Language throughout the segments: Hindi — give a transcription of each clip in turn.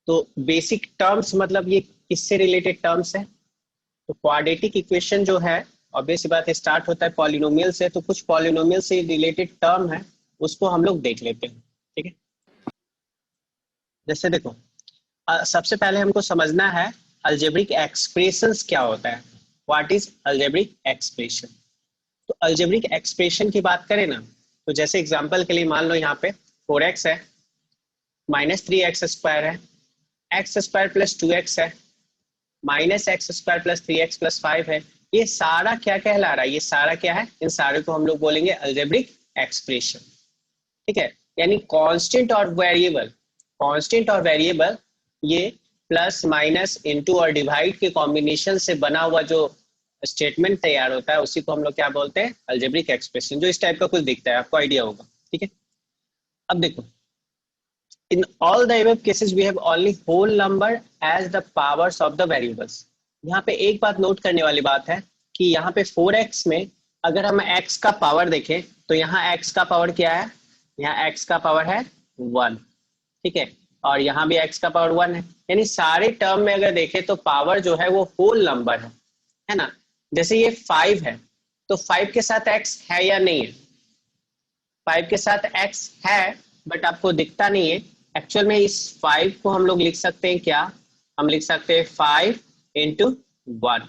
तो बेसिक टर्म्स मतलब ये किससे रिलेटेड टर्म्स है? तो क्वाड्रेटिक इक्वेशन जो है ऑब्वियस सी बात है स्टार्ट होता है पॉलिनोमियल से, तो कुछ पॉलिनोमियल से रिलेटेड टर्म है उसको हम लोग देख लेते हैं। ठीक है, जैसे देखो सबसे पहले हमको समझना है अलजेब्रिक एक्सप्रेशंस क्या होता है। What is algebraic expression? तो अलजेब्रिक एक्सप्रेशन की बात करें ना, तो जैसे एग्जांपल के लिए मान लो यहाँ पे 4x है, -3x² है, x² + 2x है, -x² + 3x + 5 है। ये सारा क्या कहला रहा है? ये सारा क्या है? इन सारे को हम लोग बोलेंगे अलजेब्रिक एक्सप्रेशन। ठीक है, यानी कांस्टेंट और वेरिएबल, कांस्टेंट और वेरिएबल ये प्लस माइनस इनटू और डिवाइड के कॉम्बिनेशन से बना हुआ जो स्टेटमेंट तैयार होता है उसी को हम लोग क्या बोलते हैं? Algebraic expression. जो इस टाइप का कुछ दिखता है, आपको आइडिया होगा। ठीक है, अब देखो in all the above cases we have only whole number as the powers of the variables। यहाँ पे एक बात नोट करने वाली बात है कि यहाँ पे 4x में अगर हम x का पावर देखें तो यहाँ x का पावर क्या है? यहाँ x का पावर है 1। ठीक है, और यहाँ भी x का पावर 1 है, यानी सारे टर्म में अगर देखें तो पावर जो है वो होल नंबर है ना। जैसे ये 5 है तो 5 के साथ x है या नहीं है? 5 के साथ x है बट आपको दिखता नहीं है। एक्चुअल में इस 5 को हम लोग लिख सकते हैं क्या? हम लिख सकते हैं 5 × 1,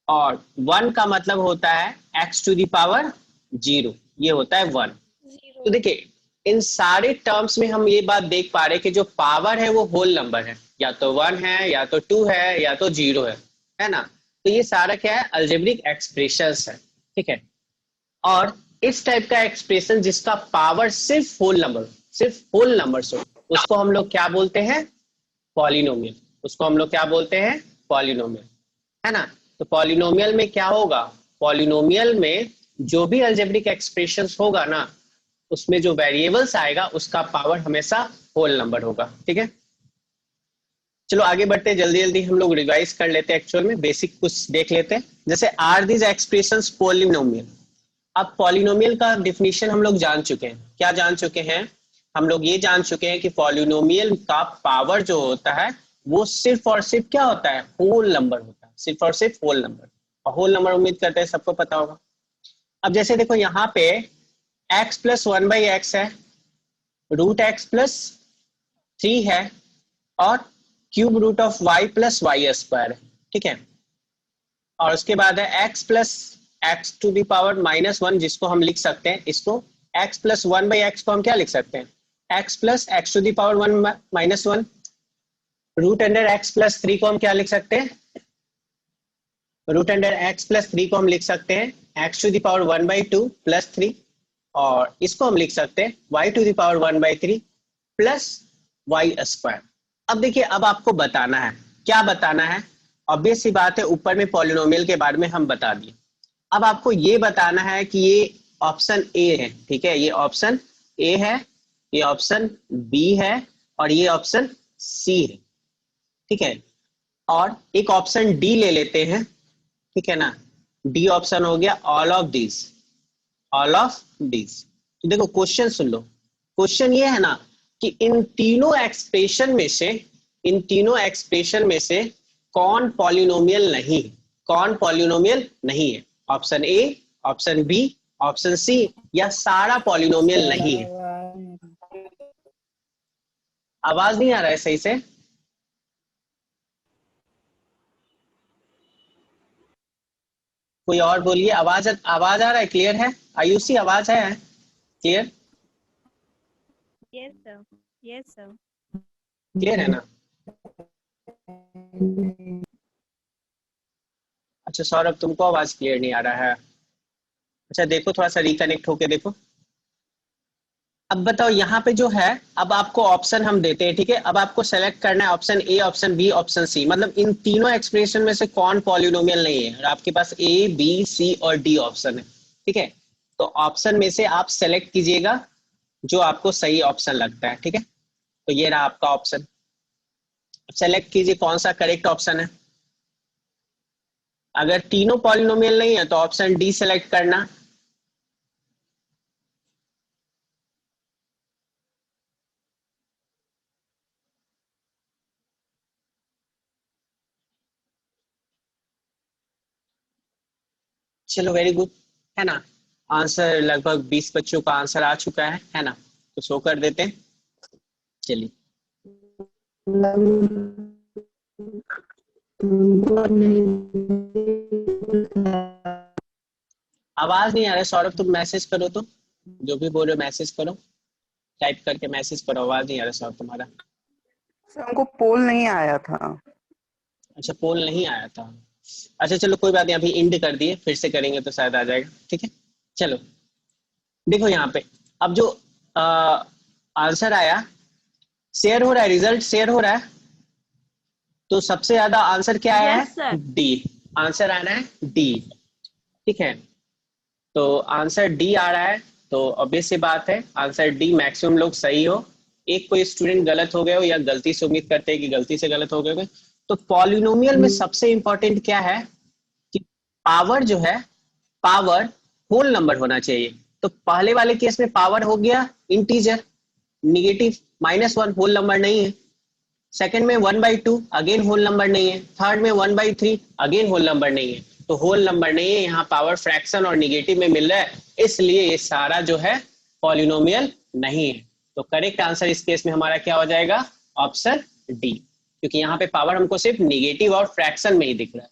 और 1 का मतलब होता है x⁴, ये होता है 1। तो देखिए इन सारे टर्म्स में हम ये बात देख पा रहे हैं कि जो पावर है वो होल नंबर है, या तो 1 है या तो 2 है या तो 0 है ना। तो ये सारा क्या है? अलजेब्रिक एक्सप्रेशंस है। ठीक है, और इस टाइप का एक्सप्रेशन जिसका पावर सिर्फ होल नंबर, सिर्फ होल नंबर्स हो, उसको हम लोग क्या बोलते हैं? पॉलिनोमियल। उसको हम लोग क्या बोलते हैं? पॉलिनोमियल, है ना। तो पॉलिनोमियल में क्या होगा? पॉलिनोमियल में जो भी अलजेब्रिक एक्सप्रेशंस होगा ना, उसमें जो वेरिएबल्स आएगा उसका पावर हमेशा होल नंबर होगा। ठीक है, चलो आगे बढ़ते हैं, जल्दी जल्दी हम लोग रिवाइज कर लेते हैं, एक्चुअल में बेसिक कुछ देख लेते हैं। जैसे आर दीज एक्सप्रेशंस पॉलिनोमियल। अब पॉलिनोमियल का डिफिनीशन हम लोग जान चुके हैं। क्या जान चुके हैं? हम लोग ये जान चुके हैं कि पॉलिनोमियल का पावर जो होता है वो सिर्फ और सिर्फ क्या होता है? होल नंबर होता है, सिर्फ और सिर्फ होल नंबर। और होल नंबर उम्मीद करते हैं सबको पता होगा। अब जैसे देखो यहाँ पे x + 1/x है, √x + 3 है, और √y + y²। ठीक है, और उसके बाद है x + x⁻⁻1 जिसको हम लिख सकते हैं, इसको x + 1/x को हम क्या लिख सकते हैं? x + x⁻1 - 1। √x + 3 को हम क्या लिख सकते हैं? √x + 3 को हम लिख सकते हैं x⁻1/2 + 3, और इसको हम लिख सकते हैं y⁻1/3 + y²। अब देखिए, अब आपको बताना है, क्या बताना है? ऑब्वियस सी बात है, ऊपर में पॉलिनोमियल के बारे में हम बता दिए। अब आपको ये बताना है कि ये ऑप्शन ए है, ठीक है, ये ऑप्शन ए है, ये ऑप्शन बी है, और ये ऑप्शन सी है। ठीक है, और एक ऑप्शन डी ले लेते हैं। ठीक है ना, डी ऑप्शन हो गया all of this, all of this. तो देखो क्वेश्चन सुन लो, क्वेश्चन ये है ना कि इन तीनों एक्सप्रेशन में से, इन तीनों एक्सप्रेशन में से कौन पॉलिनोमियल नहीं है? कौन पॉलिनोमियल नहीं है? Option A, option B, option C, या सारा पॉलिनोमियल नहीं है? आवाज नहीं आ रहा है सही से? कोई और बोलिए, आवाज आवाज आ रहा है? क्लियर है? आयुषी आवाज है clear? Yes sir, yes sir. Clear है ना? अच्छा सौरभ, तुमको आवाज क्लियर नहीं आ रहा है? अच्छा देखो, थोड़ा सा रिकनेक्ट होके देखो। अब बताओ यहाँ पे जो है, अब आपको ऑप्शन हम देते हैं, ठीक है। अब आपको सेलेक्ट करना है option A, option B, option C, मतलब इन तीनों एक्सप्रेशन में से कौन पॉलिनोमियल नहीं है। और आपके पास ए, बी, सी और डी ऑप्शन है। ठीक है, तो ऑप्शन में से आप सेलेक्ट कीजिएगा जो आपको सही ऑप्शन लगता है। ठीक है, तो ये रहा आपका ऑप्शन, सेलेक्ट कीजिए कौन सा करेक्ट ऑप्शन है। अगर तीनों पॉलिनोमियल नहीं है तो ऑप्शन डी सेलेक्ट करना। चलो वेरी गुड, है ना। आंसर लगभग 20 बच्चों का आंसर आ चुका है ना। तो शो कर देते हैं। चलिए आवाज नहीं आ रहा है सौरभ, तुम मैसेज करो तो, जो भी बोल रहे हो मैसेज करो, टाइप करके मैसेज करो, आवाज नहीं आ रहा सौरभ तुम्हारा। सर हमको पोल नहीं आया था। अच्छा पोल नहीं आया था। अच्छा चलो कोई बात नहीं, अभी इंड कर दिए, फिर से करेंगे तो शायद आ जाएगा। ठीक है चलो देखो यहाँ पे, अब जो आंसर आया शेयर हो रहा है, रिजल्ट शेयर हो रहा है। तो सबसे ज्यादा आंसर क्या आया Yes, है? sir. डी। आंसर आना है डी। ठीक है तो आंसर डी आ रहा है। तो ऑब्वियस सी बात है आंसर डी, मैक्सिमम लोग सही हो। एक कोई स्टूडेंट गलत हो गए हो या गलती से, उम्मीद करते हैं कि गलती से गलत हो गए हो। तो पॉलिनोमियल में सबसे इंपॉर्टेंट क्या है कि पावर जो है, पावर होल नंबर होना चाहिए। तो पहले वाले केस में पावर हो गया इंटीजर, निगेटिव -1 होल नंबर नहीं है। सेकंड में 1/2 अगेन होल नंबर नहीं है। थर्ड में 1/3 अगेन होल नंबर नहीं है। तो होल नंबर नहीं है, यहाँ पावर फ्रैक्शन और निगेटिव में मिल रहा है, इसलिए ये सारा जो है पॉलिनोमियल नहीं है। तो करेक्ट आंसर इस केस में हमारा क्या हो जाएगा? ऑप्शन डी, क्योंकि यहाँ पे पावर हमको सिर्फ निगेटिव और फ्रैक्शन में ही दिख रहा है।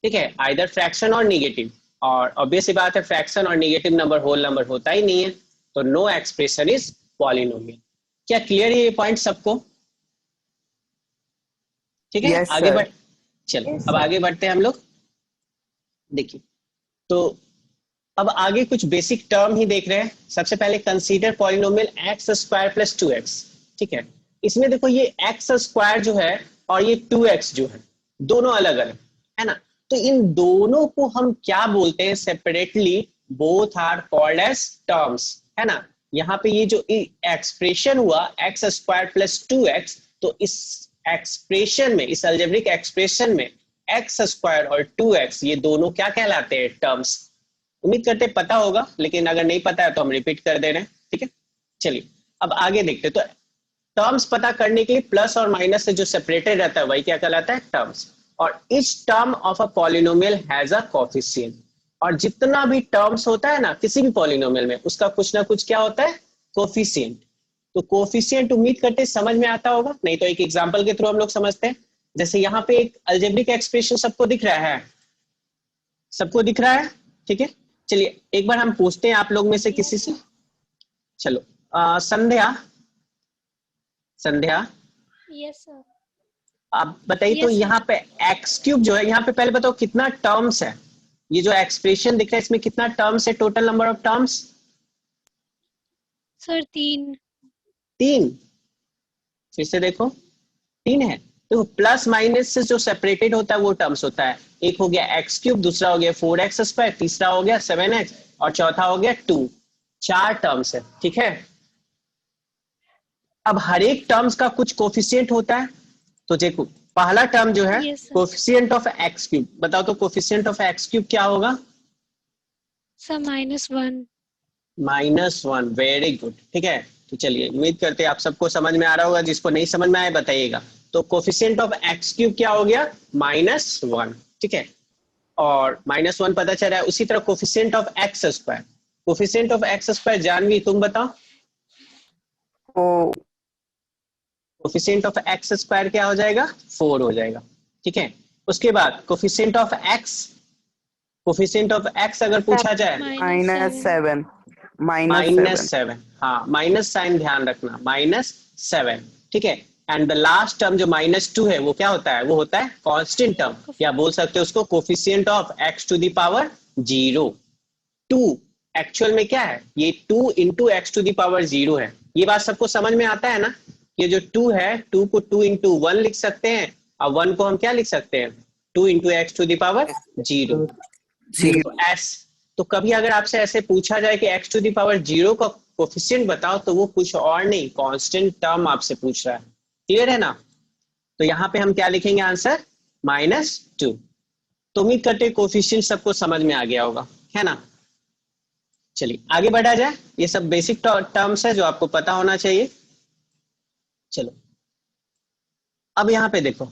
ठीक है, आइदर फ्रैक्शन और निगेटिव, और ऑब्वियस सी बात है फ्रैक्शन और निगेटिव नंबर होल नंबर होता ही नहीं है, तो नो एक्सप्रेशन इज पॉलिनोमियल। क्या क्लियर है ये पॉइंट सबको? ठीक है यस आगे सर। बढ़, चलो Yes, अब sir. आगे बढ़ते हैं हम लोग। देखिए तो अब आगे कुछ बेसिक टर्म ही देख रहे हैं। सबसे पहले consider polynomial x square plus 2x। ठीक है, इसमें देखो ये एक्स स्क्वायर जो है और ये 2x जो है, दोनों अलग अलग है ना। तो इन दोनों को हम क्या बोलते हैं separately? Both are called as terms, है ना। यहाँ पे ये जो एक्सप्रेशन हुआ एक्स स्क्वायर प्लस 2x, तो इस एक्सप्रेशन में, इस अलजेब्रिक एक्सप्रेशन में एक्स स्क्वायर और 2x ये दोनों क्या कहलाते हैं? टर्म्स। उम्मीद करते पता होगा, लेकिन अगर नहीं पता है तो हम रिपीट कर दे रहे हैं। ठीक है चलिए अब आगे देखते हैं। तो टर्म्स पता करने के लिए प्लस और माइनस से जो सेपरेटेड रहता है वही क्या कहलाता है? टर्म्स। और each term of a polynomial has a coefficient. और जितना भी टर्म्स होता है ना किसी भी पॉलिनोमियल में, उसका कुछ ना कुछ क्या होता है? कोफिशिएंट। तो कोफिशिएंट उम्मीद करते समझ में आता होगा, नहीं तो एक एग्जांपल के थ्रू हम लोग समझते हैं। जैसे यहाँ पे एक अलजेब्रिक एक्सप्रेशन सबको दिख रहा है, सबको दिख रहा है। ठीक है चलिए एक बार हम पूछते हैं आप लोग में से किसी से। चलो संध्या, संध्या Yes, sir. आप बताइए तो Yes, sir. यहाँ पे एक्स क्यूब जो है, यहाँ पे पहले बताओ कितना टर्म्स है? ये जो एक्सप्रेशन दिख रहा है इसमें कितना टर्म्स है? Total number of terms Sir, 3. 3। फिर से देखो 3 है। तो प्लस माइनस से जो सेपरेटेड होता है वो टर्म्स होता है। एक हो गया एक्स क्यूब, दूसरा हो गया 4x स्क्वायर, तीसरा हो गया 7x और चौथा हो गया 2। 4 टर्म्स है। ठीक है अब हर एक टर्म्स का कुछ कोफिशिएंट होता है। तो देखो पहला टर्म जो है Yes, sir. Coefficient of x cube, बताओ तो कोफिशिएंट ऑफ एक्स क्यूब क्या होगा? Sir, -1. -1। Very good. ठीक है तो चलिए उम्मीद करते हैं आप सबको समझ में आ रहा होगा, जिसको नहीं समझ में आए बताइएगा। तो कोफिशिएंट ऑफ एक्स क्यूब क्या हो गया? -1। ठीक है और -1 पता चल रहा है। उसी तरह coefficient of x square, coefficient of x square Janvi तुम बताओ। ओ कोफिशिएंट ऑफ एक्स स्क्वायर क्या हो जाएगा? 4 हो जाएगा। ठीक है उसके बाद coefficient of x, coefficient of x अगर पूछा जाए -7. -7 -7। -7। हाँ माइनस साइन ध्यान रखना, -7। ठीक है एंड द लास्ट टर्म जो -2 है वो क्या होता है? वो होता है कांस्टेंट टर्म, या बोल सकते हो उसको coefficient of x to the power 0। 2 actual में क्या है? ये 2 into x to the power 0 है। ये बात सबको समझ में आता है ना? ये जो 2 है, 2 को 2 इंटू 1 लिख सकते हैं और 1 को हम क्या लिख सकते हैं? 2 into x to the power 0। जी तो एस, तो कभी अगर आपसे ऐसे पूछा जाए कि x टू द पावर 0 का कोफिशिएंट बताओ, तो वो कुछ और नहीं कांस्टेंट टर्म आपसे पूछ रहा है। क्लियर है ना? तो यहाँ पे हम क्या लिखेंगे आंसर? -2। तो उम्मीद करते हैं कोफिशिएंट सबको समझ में आ गया होगा, है ना। चलिए आगे बढ़ा जाए। ये सब बेसिक टर्म्स है जो आपको पता होना चाहिए। चलो अब यहाँ पे देखो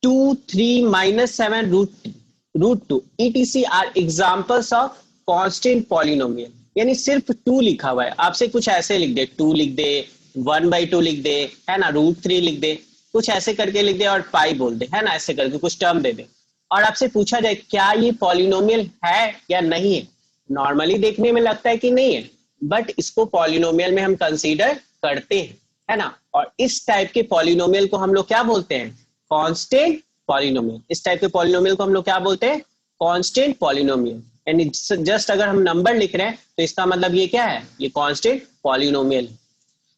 2 3 -7 √3। √2 etc are examples of constant polynomial. यानी सिर्फ 2 लिखा हुआ है, आपसे कुछ ऐसे लिख दे, 2 लिख दे, 1/2 लिख दे, है ना, √3 लिख दे, कुछ ऐसे करके लिख दे और पाई बोल दे, है ना, ऐसे करके कुछ टर्म दे दे और आपसे पूछा जाए क्या ये पॉलिनोमियल है या नहीं है। नॉर्मली देखने में लगता है कि नहीं है, बट इसको पॉलिनोमियल में हम कंसीडर करते हैं, है ना। और इस टाइप के पॉलिनोमियल को हम लोग क्या बोलते हैं, कांस्टेंट पॉलिनोमियल। इस टाइप के पॉलिनोमियल को हम लोग क्या बोलते हैं, कांस्टेंट पॉलिनोमियल। यानी जस्ट अगर हम नंबर लिख रहे हैं तो इसका मतलब ये क्या है, ये कांस्टेंट पॉलिनोमियल।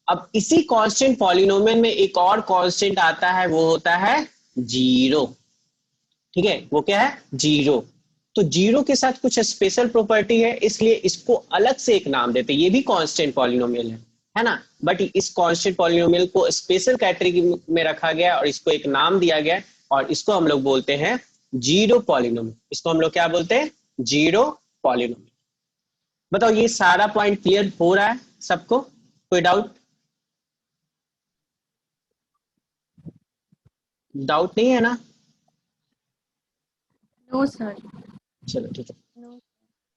अब इसी कांस्टेंट पॉलिनोमियल में एक और कांस्टेंट आता है, वो होता है जीरो। ठीक है, वो क्या है, जीरो। तो जीरो के साथ कुछ स्पेशल प्रॉपर्टी है, इसलिए इसको अलग से एक नाम देते हैं, ये भी कांस्टेंट पॉलिनोमियल है ना। बट इस कांस्टेंट पॉलिनोमियल को स्पेशल कैटेगरी में रखा गया और इसको एक नाम दिया गया और इसको हम लोग बोलते हैं जीरो पॉलिनोमियल। इसको हम लोग क्या बोलते हैं, जीरो पॉलिनोमियल। बताओ ये सारा पॉइंट क्लियर हो रहा है सबको, कोई डाउट? डाउट नहीं है ना? No sir. चलो ठीक है,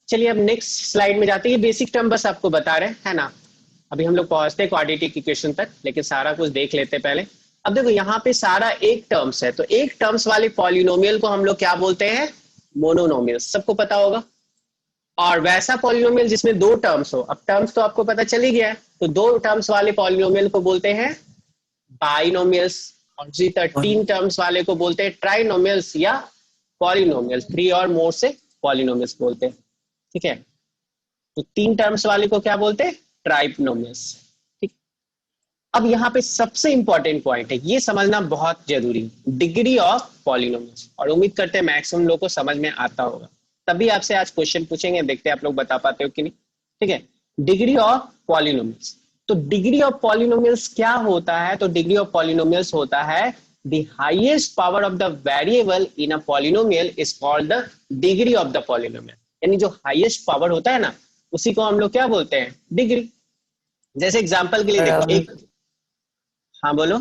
चलिए अब नेक्स्ट स्लाइड में जाते हैं। बेसिक टर्म बस आपको बता रहे हैं, है ना। अभी हम लोग पहुंचते हैं क्वाड्रेटिक इक्वेशन तक, लेकिन सारा कुछ देख लेते हैं पहले। अब देखो यहाँ पे सारा एक टर्म्स है, तो एक टर्म्स वाले पॉलिनोमियल को हम लोग क्या बोलते हैं, मोनोनोमियल। सबको पता होगा। और वैसा पॉलिनोमियल जिसमें दो टर्म्स हो, अब टर्म्स तो आपको पता चल ही गया है, तो दो टर्म्स वाले पॉलिनोमियल को बोलते हैं बाइनोमियल्स। और जी 3 टर्म्स वाले को बोलते हैं ट्राइनोमियल्स या पॉलिनोमियल्स। 3 और मोर से पॉलिनोमियल्स बोलते हैं। ठीक है, तो 3 टर्म्स वाले को क्या बोलते हैं, ट्राइनोमियल्स। ठीक, अब यहाँ पे सबसे इंपॉर्टेंट पॉइंट है, ये समझना बहुत जरूरी, डिग्री ऑफ पॉलिनोमियल्स। और उम्मीद करते हैं मैक्सिमम लोगों को समझ में आता होगा, तभी आपसे आज क्वेश्चन पूछेंगे, देखते हैं आप लोग बता पाते हो कि नहीं। ठीक है, डिग्री ऑफ पॉलिनोमियल्स। तो डिग्री ऑफ पॉलिनोमियल्स क्या होता है, तो डिग्री ऑफ पॉलिनोमियल्स होता है the highest power of the variable in a polynomial is called the degree of the polynomial। यानी जो हाईएस्ट पावर होता है ना, उसी को हम लोग क्या बोलते हैं, डिग्री। जैसे एग्जांपल के लिए देखो एक, हाँ बोलो।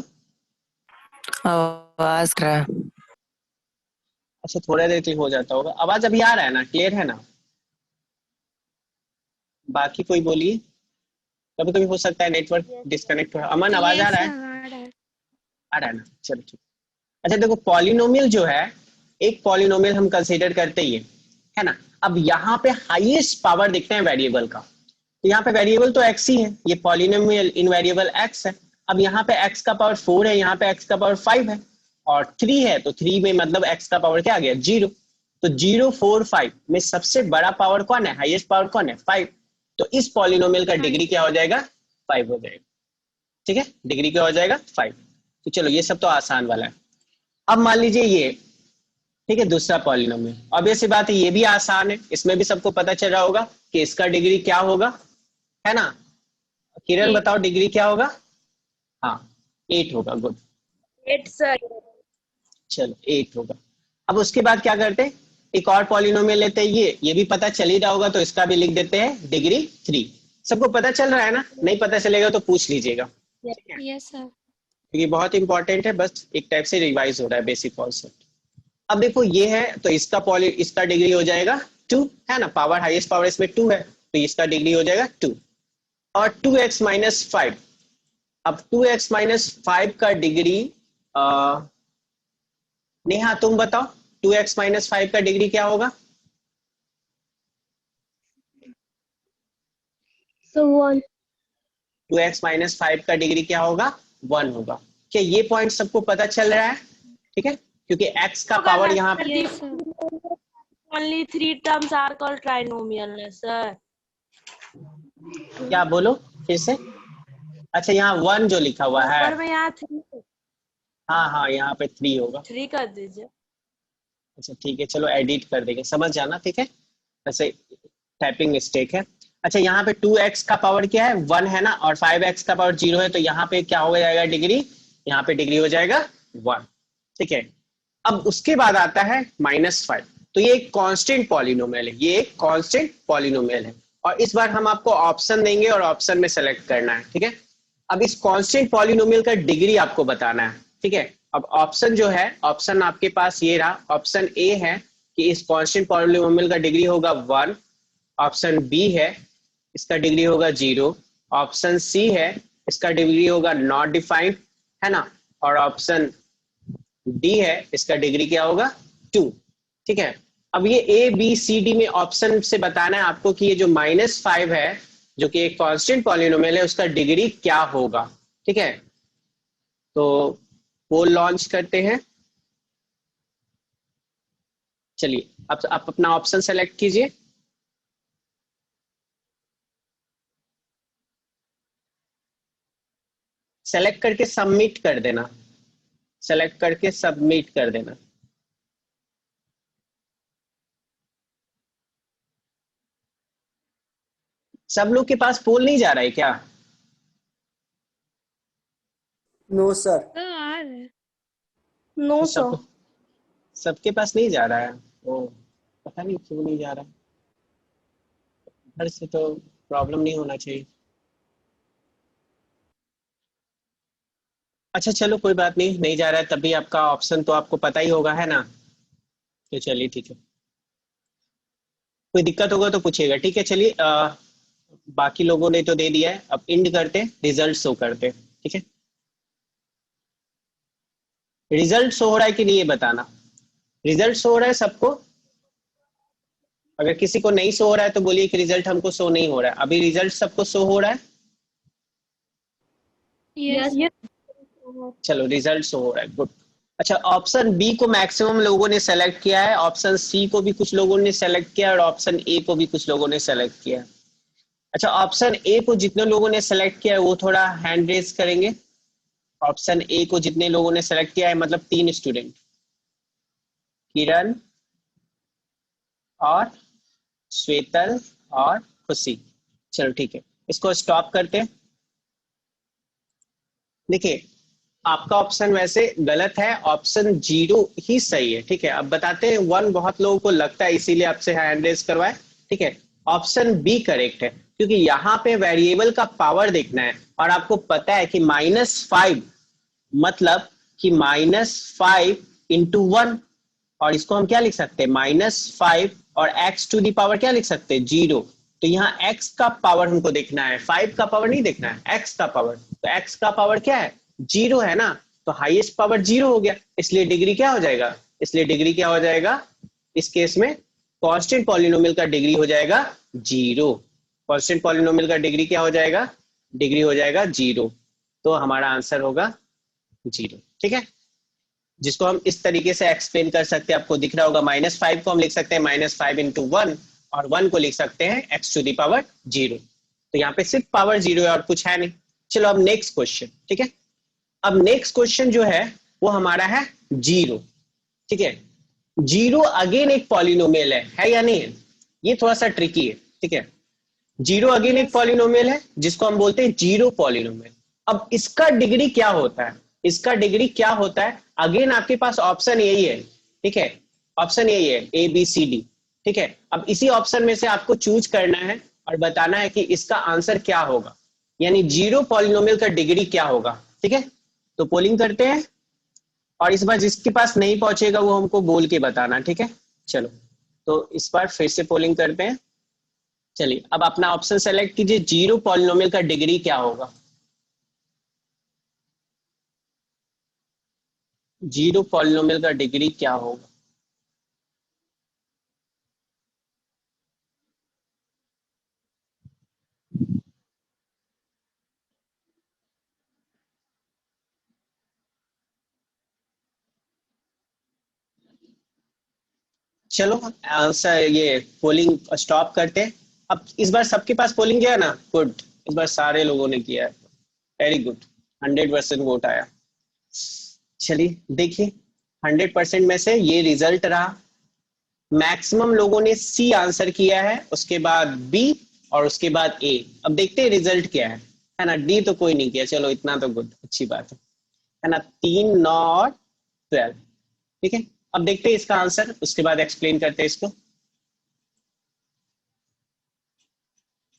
आवाज रहा है। अच्छा थोड़ा देर के लिए हो जाता होगा, आवाज अभी आ रहा है ना, क्लियर है ना? बाकी कोई बोलिए, कभी कभी हो सकता है नेटवर्क डिस्कनेक्ट हो। अमन आवाज आ रहा है? आ रहा है ना, चलो ठीक। अच्छा देखो पॉलिनोमियल जो है, एक पॉलिनोमियल हम कंसीडर करते ही है ना। अब यहाँ पे हाईएस्ट पावर देखते हैं वेरिएबल का, तो यहाँ पे वेरिएबल तो x ही है, ये पॉलिनोमियल इन वेरिएबल x है। अब यहाँ पे x का पावर 4 है, यहाँ पे x का पावर 5 है और 3 है, तो 3 में मतलब x का पावर क्या आ गया, 0। तो 0 4 5 में सबसे बड़ा पावर कौन है, हाईएस्ट पावर कौन है, 5। तो इस पॉलिनोमियल का डिग्री क्या हो जाएगा, 5 हो जाएगा। ठीक है, डिग्री क्या हो जाएगा, 5। तो चलो ये सब तो आसान वाला है। अब मान लीजिए ये, ठीक है, दूसरा पॉलिनोमियल, ऑब्वियस सी बात है ये भी आसान है, इसमें भी सबको पता चल रहा होगा कि इसका डिग्री क्या होगा, है ना। किरण बताओ डिग्री क्या होगा? हाँ 8 होगा, गुड 8 सर। चलो 8 होगा। अब उसके बाद क्या करते हैं, एक और पॉलिनोमियल लेते हैं, ये भी पता चल ही रहा होगा, तो इसका भी लिख देते हैं डिग्री 3। सबको पता चल रहा है ना? नहीं पता चलेगा तो पूछ लीजिएगा, यस सर। क्योंकि बहुत इंपॉर्टेंट है, बस एक टाइप से रिवाइज हो रहा है बेसिक कॉन्सेप्ट। अब देखो ये है, तो इसका डिग्री हो जाएगा 2, है ना, पावर हाईएस्ट पावर इसमें 2 है, तो इसका डिग्री हो जाएगा 2। और 2x माइनस 5, अब 2x माइनस 5 का डिग्री, नेहा तुम बताओ 2x माइनस 5 का डिग्री क्या होगा? So 1। 2x माइनस 5 का डिग्री क्या होगा, 1 होगा। क्या ये पॉइंट सबको पता चल रहा है? ठीक है, क्योंकि x का पावर यहाँ पे, Only 3 terms are called trinomial, sir. क्या बोलो फिर से? अच्छा यहाँ 1 जो लिखा हुआ है, ऊपर में यहाँ 3, हाँ यहाँ पे 3 होगा। 3 कर दीजिए। अच्छा ठीक है, चलो एडिट कर देंगे, समझ जाना, ठीक है, वैसे टाइपिंग मिस्टेक है। अच्छा यहाँ पे 2x का पावर क्या है, 1 है ना, और 5x का पावर 0 है, तो यहाँ पे क्या हो जाएगा डिग्री, यहाँ पे डिग्री हो जाएगा 1। ठीक है, अब उसके बाद आता है -5, तो ये एक कांस्टेंट पॉलिनोमियल है, ये एक कांस्टेंट पॉलिनोमियल है। और इस बार हम आपको ऑप्शन देंगे और ऑप्शन में सेलेक्ट करना है। ठीक है, अब इस कांस्टेंट पॉलिनोमियल का डिग्री आपको बताना है। ठीक है, अब ऑप्शन जो है, ऑप्शन आपके पास ये रहा, ऑप्शन ए है कि इस कांस्टेंट पॉलिनोमियल का डिग्री होगा 1, ऑप्शन बी है इसका डिग्री होगा 0, ऑप्शन सी है इसका डिग्री होगा नॉट डिफाइंड, है ना, और ऑप्शन डी है इसका डिग्री क्या होगा 2। ठीक है, अब ये ए बी सी डी में ऑप्शन से बताना है आपको कि ये जो -5 है जो कि एक कांस्टेंट पॉलिनोमियल है उसका डिग्री क्या होगा। ठीक है, तो पोल लॉन्च करते हैं। चलिए अब आप अपना ऑप्शन सेलेक्ट कीजिए। सेलेक्ट करके सबमिट कर देना, सेलेक्ट करके सबमिट कर देना। सब लोग के पास पोल नहीं जा रहा है क्या? No sir. नो सब सर। सबके पास नहीं जा रहा है, ओ पता नहीं क्यों नहीं जा रहा है। घर से तो प्रॉब्लम नहीं होना चाहिए। अच्छा चलो कोई बात नहीं, नहीं जा रहा है तभी आपका ऑप्शन तो आपको पता ही होगा, है ना। तो चलिए ठीक है, कोई दिक्कत होगा तो पूछिएगा। ठीक है चलिए, बाकी लोगों ने तो दे दिया है, अब इंड करते, रिजल्ट शो करते। ठीक है, रिजल्ट शो हो रहा है कि नहीं ये बताना। रिजल्ट शो हो रहा है सबको? अगर किसी को नहीं शो हो रहा है तो बोलिए कि रिजल्ट हमको शो नहीं हो रहा है। अभी रिजल्ट सबको शो हो रहा है? Yes. चलो रिजल्ट शो हो रहा है, गुड। अच्छा, ऑप्शन बी को मैक्सिमम लोगों ने सेलेक्ट किया है, ऑप्शन सी को भी कुछ लोगों ने सेलेक्ट किया और ऑप्शन ए को भी कुछ लोगों ने सेलेक्ट किया। अच्छा, ऑप्शन ए को जितने लोगों ने सेलेक्ट किया है वो थोड़ा हैंड रेज करेंगे। ऑप्शन ए को जितने लोगों ने सेलेक्ट किया है, मतलब 3 स्टूडेंट, किरण और श्वेतल और खुशी। चलो ठीक है, इसको स्टॉप करते हैं। देखिए आपका ऑप्शन वैसे गलत है, ऑप्शन 0 ही सही है। ठीक है, अब बताते हैं 1 बहुत लोगों को लगता है, इसीलिए आपसे हैंड रेज करवाए। ठीक है, ऑप्शन बी करेक्ट है, क्योंकि यहाँ पे वेरिएबल का पावर देखना है और आपको पता है कि -5 मतलब कि -5 इंटू 1, और इसको हम क्या लिख सकते हैं, -5 और x टू दी पावर क्या लिख सकते हैं, 0। तो यहाँ x का पावर हमको देखना है, 5 का पावर नहीं देखना है, x का पावर। तो x का पावर क्या है, 0 है ना, तो हाईएस्ट पावर 0 हो गया, इसलिए डिग्री क्या हो जाएगा, इसलिए डिग्री क्या हो जाएगा, इस केस में कांस्टेंट पॉलिनोमियल का डिग्री हो जाएगा 0। कांस्टेंट पॉलिनोमियल का डिग्री क्या हो जाएगा, डिग्री हो जाएगा 0। तो हमारा आंसर होगा 0। ठीक है, जिसको हम इस तरीके से एक्सप्लेन कर सकते हैं, आपको दिख रहा होगा, -5 को हम लिख सकते हैं -5 इंटू 1 और 1 को लिख सकते हैं x टू दी पावर 0। तो यहाँ पे सिर्फ पावर 0 है और कुछ है नहीं। चलो अब नेक्स्ट क्वेश्चन। ठीक है, अब नेक्स्ट क्वेश्चन जो है वो हमारा है 0। ठीक है, 0 अगेन एक पॉलिनोमियल है या नहीं है, ये थोड़ा सा ट्रिकी है। ठीक है, 0 अगेन एक पॉलिनोमियल है जिसको हम बोलते हैं 0 पॉलिनोमियल। अब इसका डिग्री क्या होता है, इसका डिग्री क्या होता है, अगेन आपके पास ऑप्शन यही है। ठीक है, ऑप्शन यही है ए बी सी डी। ठीक है, अब इसी ऑप्शन में से आपको चूज करना है और बताना है कि इसका आंसर क्या होगा, यानी 0 पॉलिनोमियल का डिग्री क्या होगा। ठीक है, तो पोलिंग करते हैं और इस बार जिसके पास नहीं पहुंचेगा वो हमको बोल के बताना। ठीक है, चलो तो इस बार फिर से पोलिंग करते हैं। चलिए अब अपना ऑप्शन सेलेक्ट कीजिए, 0 पॉलिनोमियल का डिग्री क्या होगा। 0 पॉलिनोमियल का डिग्री क्या होगा। चलो आंसर ये पोलिंग स्टॉप करते हैं। अब इस बार सबके पास पोलिंग गया ना, गुड, इस बार सारे लोगों ने किया है, वेरी गुड, 100% वोट आया। चलिए देखिए 100% में से ये रिजल्ट रहा, मैक्सिमम लोगों ने सी आंसर किया है, उसके बाद बी और उसके बाद ए। अब देखते हैं रिजल्ट क्या है ना। डी तो कोई नहीं किया, चलो इतना तो गुड, अच्छी बात है ना। 3, 9 और 12। ठीक है, अब देखते हैं इसका आंसर, उसके बाद एक्सप्लेन करते हैं इसको।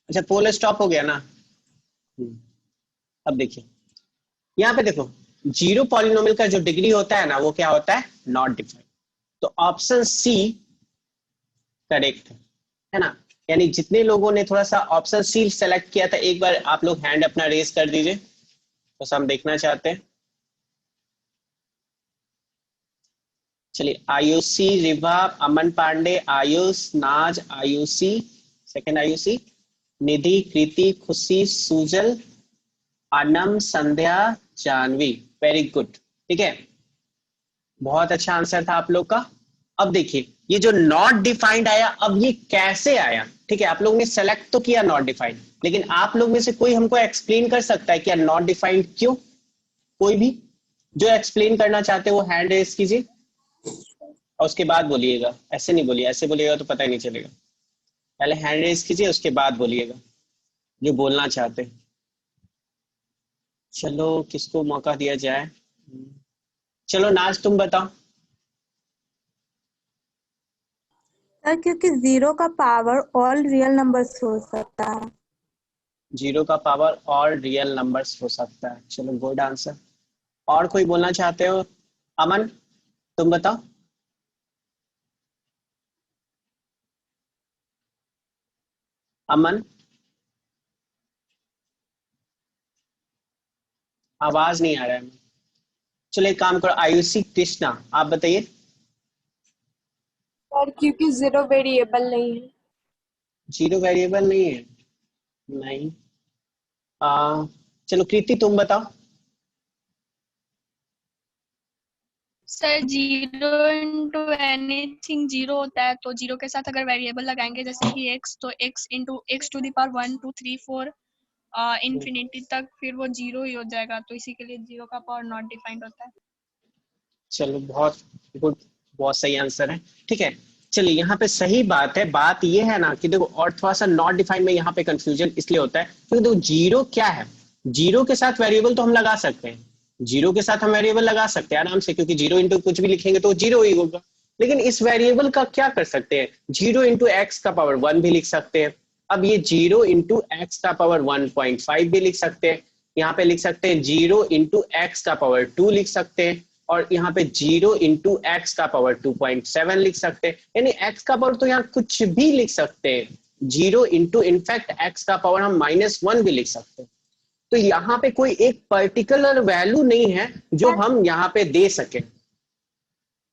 अच्छा पोल स्टॉप हो गया ना। अब देखिए यहाँ पे देखो, 0 पॉलिनोमियल का जो डिग्री होता है ना वो क्या होता है, नॉट डिफाइंड। तो ऑप्शन सी करेक्ट है ना। यानी जितने लोगों ने थोड़ा सा ऑप्शन सी सेलेक्ट किया था, एक बार आप लोग हैंड अपना रेज कर दीजिए, बस हम देखना चाहते हैं। चलिए, आयुषी, रिवा, अमन पांडे, आयुष, नाज, आयुषी, सेकंड आयुषी, निधि, कृति, खुशी, सुजल, अनम, संध्या, जानवी। वेरी गुड, ठीक है, बहुत अच्छा आंसर था आप लोग का। अब देखिए ये जो नॉट डिफाइंड आया, अब ये कैसे आया, ठीक है। आप लोग ने सेलेक्ट तो किया नॉट डिफाइंड, लेकिन आप लोग में से कोई हमको एक्सप्लेन कर सकता है क्या नॉट डिफाइंड क्यों? कोई भी जो एक्सप्लेन करना चाहते हैं वो हैंड रेज कीजिए और उसके बाद बोलिएगा। ऐसे नहीं बोलिए, ऐसे बोलिएगा तो पता ही नहीं चलेगा। पहले हैंड रेज कीजिए, उसके बाद बोलिएगा जो बोलना चाहते हैं। चलो किसको मौका दिया जाए? चलो नाज तुम बताओ। सर क्योंकि 0 का पावर ऑल रियल नंबर्स हो सकता है। 0 का पावर और रियल नंबर्स हो सकता है। चलो गुड आंसर। और कोई बोलना चाहते हो? अमन तुम बताओ। अमन, आवाज नहीं आ रहा है। चलो एक काम करो, आयुषी, कृष्णा आप बताइए। सर क्योंकि 0 वेरिएबल नहीं है। 0 वेरिएबल नहीं है? नहीं। चलो कृति तुम बताओ। सर 0 इंटू एनीथिंग 0 होता है, तो 0 के साथ अगर वेरिएबल लगाएंगे जैसे कि x, तो x into x to the power 1 2 3 4 infinity तक, फिर वो 0 ही हो जाएगा, तो इसी के लिए 0 का पावर नॉट डिफाइंड होता है। चलो बहुत गुड, बहुत सही आंसर है, ठीक है। चलिए यहाँ पे सही बात है। बात ये है ना कि देखो, और थोड़ा सा नॉट डिफाइंड में यहाँ पे कंफ्यूजन इसलिए होता है क्योंकि देखो 0 क्या है, 0 के साथ वेरिएबल तो हम लगा सकते हैं, 0 के साथ हम वेरिएबल लगा सकते हैं आराम से, क्योंकि 0 इंटू कुछ भी लिखेंगे तो 0 ही होगा। लेकिन इस वेरिएबल का क्या कर सकते हैं, 0 इंटू एक्स का पावर 1 भी लिख सकते हैं। अब ये 0 इंटू एक्स का पावर 1.5 भी लिख सकते हैं। यहाँ पे लिख सकते हैं 0 इंटू एक्स का पावर 2 लिख सकते हैं, और यहाँ पे 0 इंटू एक्स का पावर 2.7 लिख सकते हैं। यानी एक्स का पावर तो यहाँ कुछ भी लिख सकते हैं। 0 इंटू इनफैक्ट एक्स का पावर हम -1 भी लिख सकते हैं। तो यहाँ पे कोई एक पर्टिकुलर वैल्यू नहीं है जो हम यहाँ पे दे सके।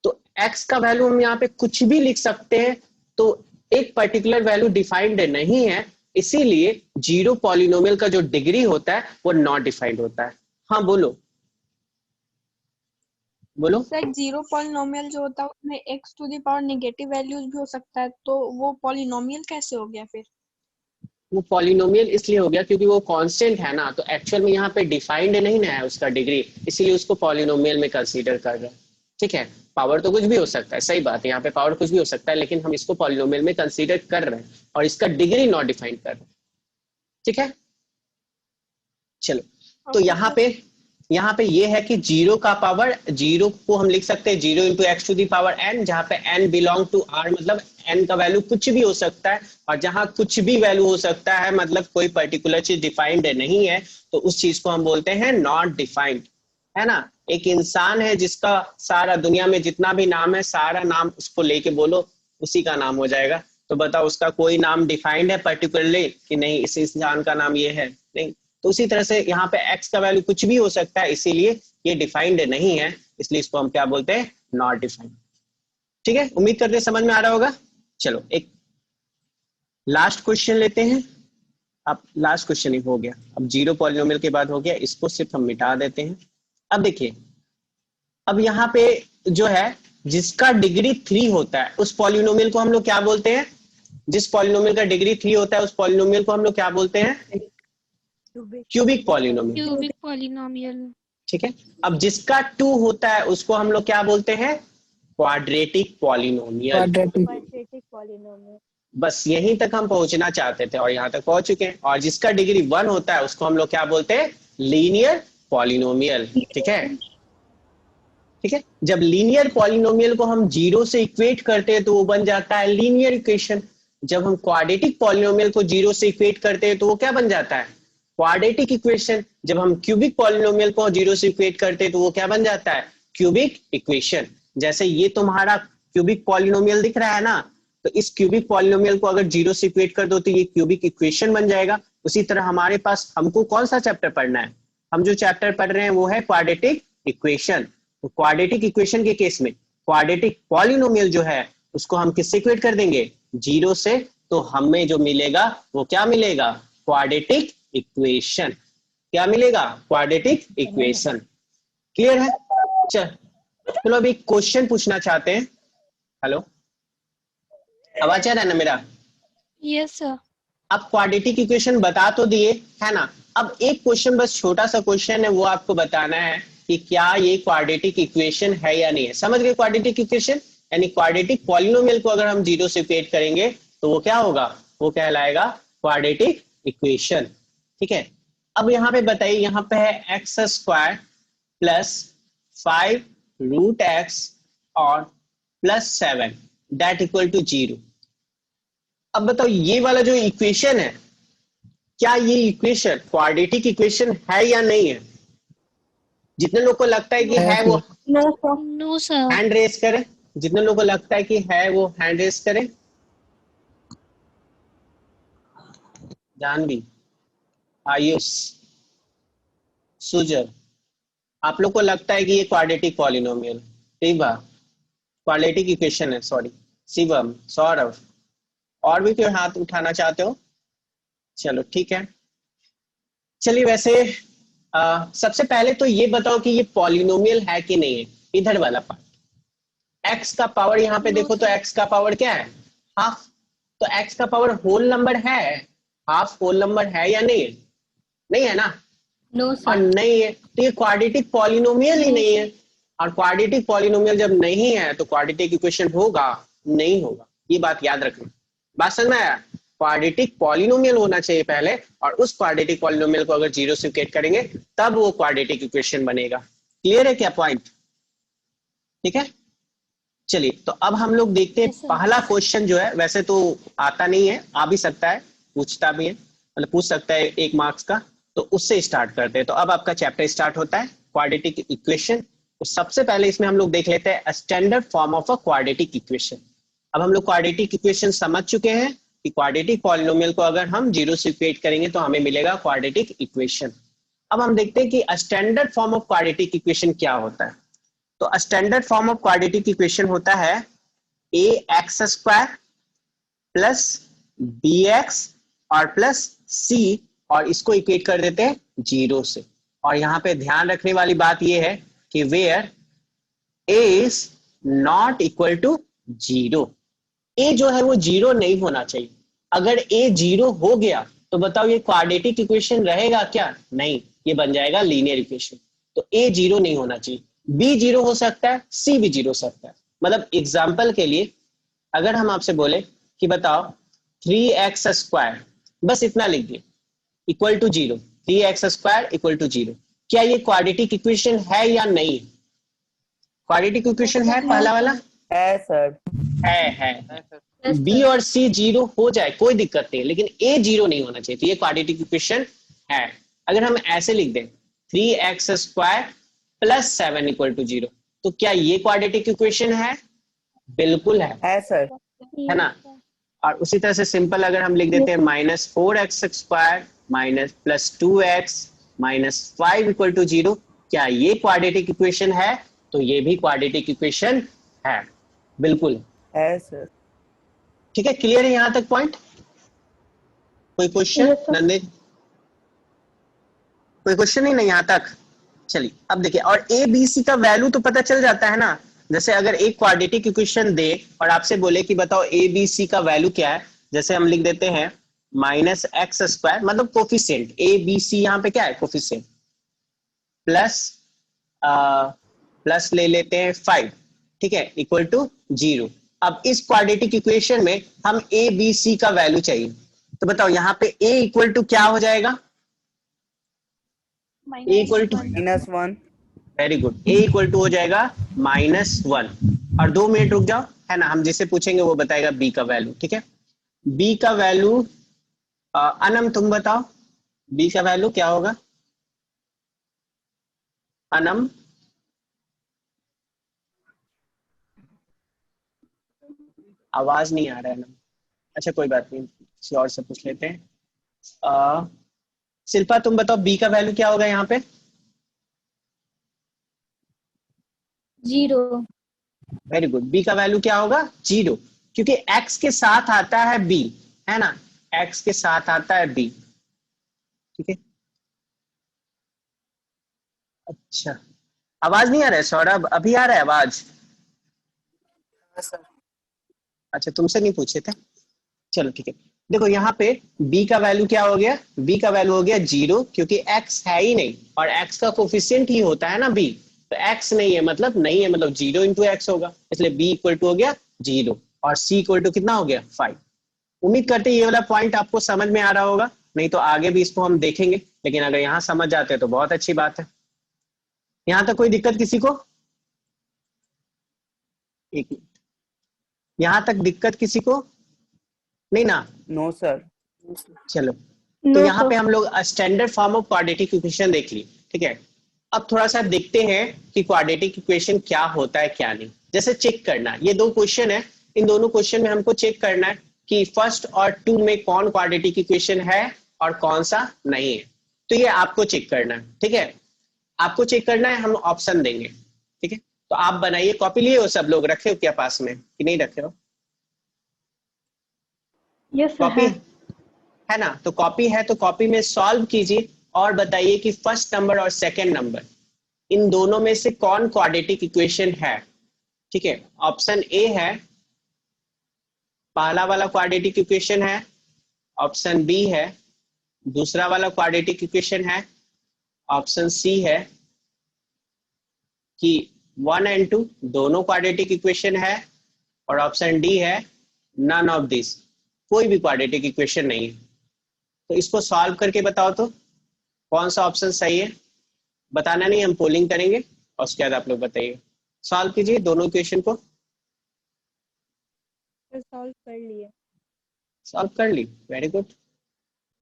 तो एक्स का वैल्यू हम यहाँ पे कुछ भी लिख सकते हैं, तो एक पर्टिकुलर वैल्यू डिफाइंड नहीं है, इसीलिए 0 पॉलिनोमियल का जो डिग्री होता है वो नॉट डिफाइंड होता है। हाँ बोलो बोलो। सर 0 पॉलिनोमियल जो होता है उसमें x to the power negative values भी हो सकता है, तो वो पॉलिनोमियल कैसे हो गया फिर? वो पॉलिनोमियल इसलिए हो गया क्योंकि वो कांस्टेंट है ना, तो एक्चुअल में यहाँ पे डिफाइंड नहीं ना है उसका डिग्री, इसीलिए उसको पॉलिनोमियल में कंसीडर कर रहे हैं, ठीक है। पावर तो कुछ भी हो सकता है, सही बात है, यहाँ पे पावर कुछ भी हो सकता है, लेकिन हम इसको पॉलिनोमियल में कंसीडर कर रहे हैं और इसका डिग्री नॉट डिफाइन कर रहे हैं, ठीक है। चलो तो यहाँ पे ये है कि 0 का पावर, 0 को हम लिख सकते हैं 0 into x to the power n, जहां पे n बिलोंग टू r, मतलब n का वैल्यू कुछ भी हो सकता है, और जहां कुछ भी वैल्यू हो सकता है मतलब कोई पर्टिकुलर चीज डिफाइंड नहीं है, तो उस चीज को हम बोलते हैं नॉट डिफाइंड, है ना। एक इंसान है जिसका सारा दुनिया में जितना भी नाम है, सारा नाम उसको लेके बोलो, उसी का नाम हो जाएगा। तो बताओ उसका कोई नाम डिफाइंड है पर्टिकुलरली कि नहीं इस इंसान का नाम ये है? नहीं। तो उसी तरह से यहाँ पे x का वैल्यू कुछ भी हो सकता है, इसीलिए ये डिफाइंड नहीं है, इसलिए इसको हम क्या बोलते हैं, नॉट डिफाइंड, ठीक है। उम्मीद करते हैं समझ में आ रहा होगा। चलो एक लास्ट क्वेश्चन लेते हैं। अब लास्ट क्वेश्चन ही हो गया, अब 0 पॉलिनोमियल के बाद हो गया, इसको सिर्फ हम मिटा देते हैं। अब देखिए, अब यहाँ पे जो है जिसका डिग्री 3 होता है उस पॉलिनोमियल को हम लोग क्या बोलते हैं? जिस पॉलिनोमियल का डिग्री 3 होता है उस पॉलिनोमियल को हम लोग क्या बोलते हैं? Cubic polynomial, cubic polynomial. ठीक है। अब जिसका 2 होता है उसको हम लोग क्या बोलते हैं? Quadratic polynomial. Quadratic polynomial. बस यहीं तक हम पहुंचना चाहते थे और यहाँ तक पहुंच चुके हैं। और जिसका डिग्री 1 होता है उसको हम लोग क्या बोलते हैं? लीनियर पॉलिनोमियल, ठीक है। ठीक है, जब लीनियर पॉलिनोमियल को हम 0 से इक्वेट करते हैं तो वो बन जाता है लीनियर इक्वेशन। जब हम क्वाड्रेटिक पॉलिनोमियल को 0 से इक्वेट करते हैं तो वो क्या बन जाता है? Quadratic equation. जब हम क्यूबिक पॉलिनोमियल को 0 से इक्वेट करते हैं तो वो क्या बन जाता है? Cubic equation. जैसे ये तुम्हारा क्यूबिक पॉलिनोमियल दिख रहा है ना, तो इस क्यूबिक पॉलिनोमियल को अगर जीरो से इक्वेट कर दो तो ये क्यूबिक इक्वेशन बन जाएगा। उसी तरह हमारे पास हमको कौन सा चैप्टर पढ़ना है, हम जो चैप्टर पढ़ रहे हैं वो है क्वाड्रेटिक इक्वेशन। तो क्वाड्रेटिक इक्वेशन के केस में क्वाड्रेटिक पॉलिनोमियल जो है उसको हम किससे इक्वेट कर देंगे, जीरो से, तो हमें जो मिलेगा वो क्या मिलेगा, क्वाड्रेटिक इक्वेशन। क्या मिलेगा, क्वाड्रेटिक इक्वेशन। क्लियर है? चलो अभी क्वेश्चन पूछना चाहते हैं। हेलो, आवाज आ रहा है ना मेरा? Yes sir. अब क्वाड्रेटिक इक्वेशन बता तो दिए है ना, अब एक क्वेश्चन, बस छोटा सा क्वेश्चन है, वो आपको बताना है कि क्या ये क्वाड्रेटिक इक्वेशन है या नहीं है। समझ गए क्वाड्रेटिक इक्वेशन? यानी क्वाड्रेटिक पॉलिनोमियल को अगर हम जीरो से इक्वेट करेंगे तो वो क्या होगा, वो कहलाएगा क्वाड्रेटिक इक्वेशन। ठीक है, अब यहाँ पे बताइए, यहाँ पे है x square plus 5 root x और प्लस 7 दैट इक्वल टू 0। अब बताओ ये वाला जो इक्वेशन है, क्या ये इक्वेशन क्वाड्रेटिक इक्वेशन है या नहीं है? जितने लोग को लगता है कि है वो नो सर। हैंड रेस करें। जितने लोग को लगता है कि है वो हैंड रेस करें। जानवी, आयुष, सुजर, आप लोग को लगता है कि ये quadratic polynomial, Shiva quadratic equation है, सॉरी, शिवम, सौरभ, और भी कोई हाथ उठाना चाहते हो? चलो ठीक है। चलिए वैसे सबसे पहले तो ये बताओ कि ये पॉलिनोमियल है कि नहीं है। इधर वाला पार्ट, x का पावर, यहाँ पे देखो तो x का पावर क्या है, हाफ। तो x का पावर होल नंबर है, हाफ होल नंबर है या नहीं है? नहीं है ना? नो और नहीं है तो ये क्वाड्रेटिक पॉलिनोमियल ही नहीं है। और क्वाड्रेटिक पॉलिनोमियल जब नहीं है तो क्वाड्रेटिक इक्वेशन होगा नहीं होगा, ये बात याद रखना। बात समझ में आया? क्वाड्रेटिक पॉलिनोमियल होना चाहिए पहले, और उस क्वाड्रेटिक पॉलिनोमियल को अगर जीरो से इक्वेट करेंगे तब वो क्वाड्रेटिक इक्वेशन बनेगा। क्लियर है क्या पॉइंट? ठीक है, चलिए तो अब हम लोग देखते हैं पहला क्वेश्चन जो है, वैसे तो आता नहीं है, आ भी सकता है, पूछता भी है, मतलब पूछ सकता है 1 मार्क्स का, तो उससे स्टार्ट करते हैं। तो अब आपका चैप्टर स्टार्ट होता है क्वाड्रेटिक इक्वेशन। तो सबसे पहले इसमें हम लोग देख लेते हैं standard form of a quadratic equation. अब हम लोग क्वाड्रेटिक इक्वेशन समझ चुके हैं कि क्वाड्रेटिक पॉलिनोमियल को अगर हम जीरो से इक्वेट करेंगे तो हमें मिलेगा क्वाड्रेटिक इक्वेशन। अब हम देखते हैं कि standard form of quadratic equation क्या होता है। तो standard form of quadratic equation होता है A X square plus B X और प्लस सी, और इसको इक्वेट कर देते हैं जीरो से। और यहाँ पे ध्यान रखने वाली बात ये है कि where A is not equal to zero, A जो है वो जीरो नहीं होना चाहिए। अगर ए जीरो हो गया तो बताओ ये क्वाड्रेटिक इक्वेशन रहेगा क्या? नहीं, ये बन जाएगा लीनियर इक्वेशन। तो ए जीरो नहीं होना चाहिए, बी जीरो हो सकता है, सी भी जीरो हो सकता है। मतलब एग्जाम्पल के लिए अगर हम आपसे बोले कि बताओ 3x स्क्वायर, बस इतना लिख दिए, equal to zero, 3x square equal to zero, क्या ये क्वाड्रेटिक इक्वेशन है या नहीं? क्वाड्रेटिक इक्वेशन है पहला वाला? है सर। है। बी और सी जीरो हो जाए कोई दिक्कत नहीं, लेकिन ए जीरो नहीं होना चाहिए, तो ये क्वाड्रेटिक इक्वेशन है। अगर हम ऐसे लिख दें 3x square plus 7 equal to zero, तो क्या ये क्वाड्रेटिक इक्वेशन है? बिल्कुल है सर। है ना? और उसी तरह से सिंपल अगर हम लिख देते हैं -4x square minus plus 2x minus 5 equal to zero, क्या ये क्वाड्रेटिक इक्वेशन है? तो ये भी क्वाड्रेटिक इक्वेशन है, बिल्कुल है सर। ठीक है। क्लियर है यहाँ तक पॉइंट? कोई क्वेश्चन? नंदे, कोई क्वेश्चन ही नहीं यहाँ तक? चलिए अब देखिए, और ए बी सी का वैल्यू तो पता चल जाता है ना। जैसे अगर एक क्वाड्रेटिक इक्वेशन दे और आपसे बोले कि बताओ ए बी सी का वैल्यू क्या है, जैसे हम लिख देते हैं -x स्क्वायर, मतलब कोफिशिएंट, ए बी सी यहाँ पे क्या है, कोफिशिएंट, प्लस ले लेते हैं 5, ठीक है, इक्वल टू 0। अब इस क्वाड्रेटिक इक्वेशन में हम ए बी सी का वैल्यू चाहिए, तो बताओ यहाँ पे a इक्वल टू क्या हो जाएगा? a equal to -1। Very good, a equal to हो जाएगा -1। और 2 मिनट रुक जाओ, है ना, हम जिसे पूछेंगे वो बताएगा b का वैल्यू। ठीक है, b का वैल्यू अनम तुम बताओ, b का वैल्यू क्या होगा? अनम आवाज नहीं आ रहा है ना। अच्छा कोई बात नहीं, किसी और से पूछ लेते हैं। शिल्पा तुम बताओ बी का वैल्यू क्या होगा यहाँ पे? 0। वेरी गुड, बी का वैल्यू क्या होगा? 0, क्योंकि एक्स के साथ आता है बी, है ना, एक्स के साथ आता है बी। ठीक है, अच्छा आवाज नहीं आ रहा है सौरभ? अभी आ रहा है आवाज? सर अच्छा तुमसे नहीं पूछे थे, चलो ठीक है। देखो यहाँ पे b का वैल्यू क्या हो गया? b का वैल्यू हो गया 0, क्योंकि x है ही नहीं, और x का कोफिशिएंट ही होता है ना b, तो x नहीं है मतलब नहीं है, मतलब 0 इंटू एक्स होगा, इसलिए b इक्वल टू हो गया 0 और c इक्वल टू कितना हो गया 5। उम्मीद करते ये वाला पॉइंट आपको समझ में आ रहा होगा, नहीं तो आगे भी इसको हम देखेंगे, लेकिन अगर यहाँ समझ जाते हैं तो बहुत अच्छी बात है। यहाँ तक कोई दिक्कत किसी को? एक मिनट, यहाँ तक दिक्कत किसी को नहीं ना? No sir. चलो तो नो यहाँ पे सर। हम लोग standard form of quadratic equation देख ली, ठीक है। अब थोड़ा सा देखते हैं कि क्वाड्रेटिक इक्वेशन क्या होता है क्या नहीं। जैसे चेक करना, ये दो क्वेश्चन है, इन दोनों क्वेश्चन में हमको चेक करना है कि फर्स्ट और 2 में कौन क्वाड्रेटिक इक्वेशन है और कौन सा नहीं है, तो ये आपको चेक करना है, ठीक है। आपको चेक करना है, हम ऑप्शन देंगे, ठीक है। तो आप बनाइए, कॉपी लिए हो सब लोग, रखे हो क्या पास में कि नहीं रखे हो? यस सर कॉपी है। है ना, तो कॉपी है तो कॉपी में सॉल्व कीजिए और बताइए कि फर्स्ट नंबर और सेकंड नंबर इन दोनों में से कौन क्वाड्रेटिक इक्वेशन है, ठीक है। ऑप्शन ए है, पहला वाला क्वाड्रेटिक इक्वेशन है। ऑप्शन बी है, दूसरा वाला क्वाड्रेटिक इक्वेशन है। ऑप्शन सी है कि 1 एंड 2 दोनों क्वाड्रेटिक इक्वेशन है। और ऑप्शन डी है नन ऑफ दिस, कोई भी क्वाड्रेटिक इक्वेशन नहीं है। तो इसको सॉल्व करके बताओ तो कौन सा ऑप्शन सही है। बताना नहीं, हम पोलिंग करेंगे और उसके बाद आप लोग बताइए। सॉल्व कीजिए दोनों इक्वेशन को। सॉल्व कर लिए। सॉल्व कर ली, वेरी गुड।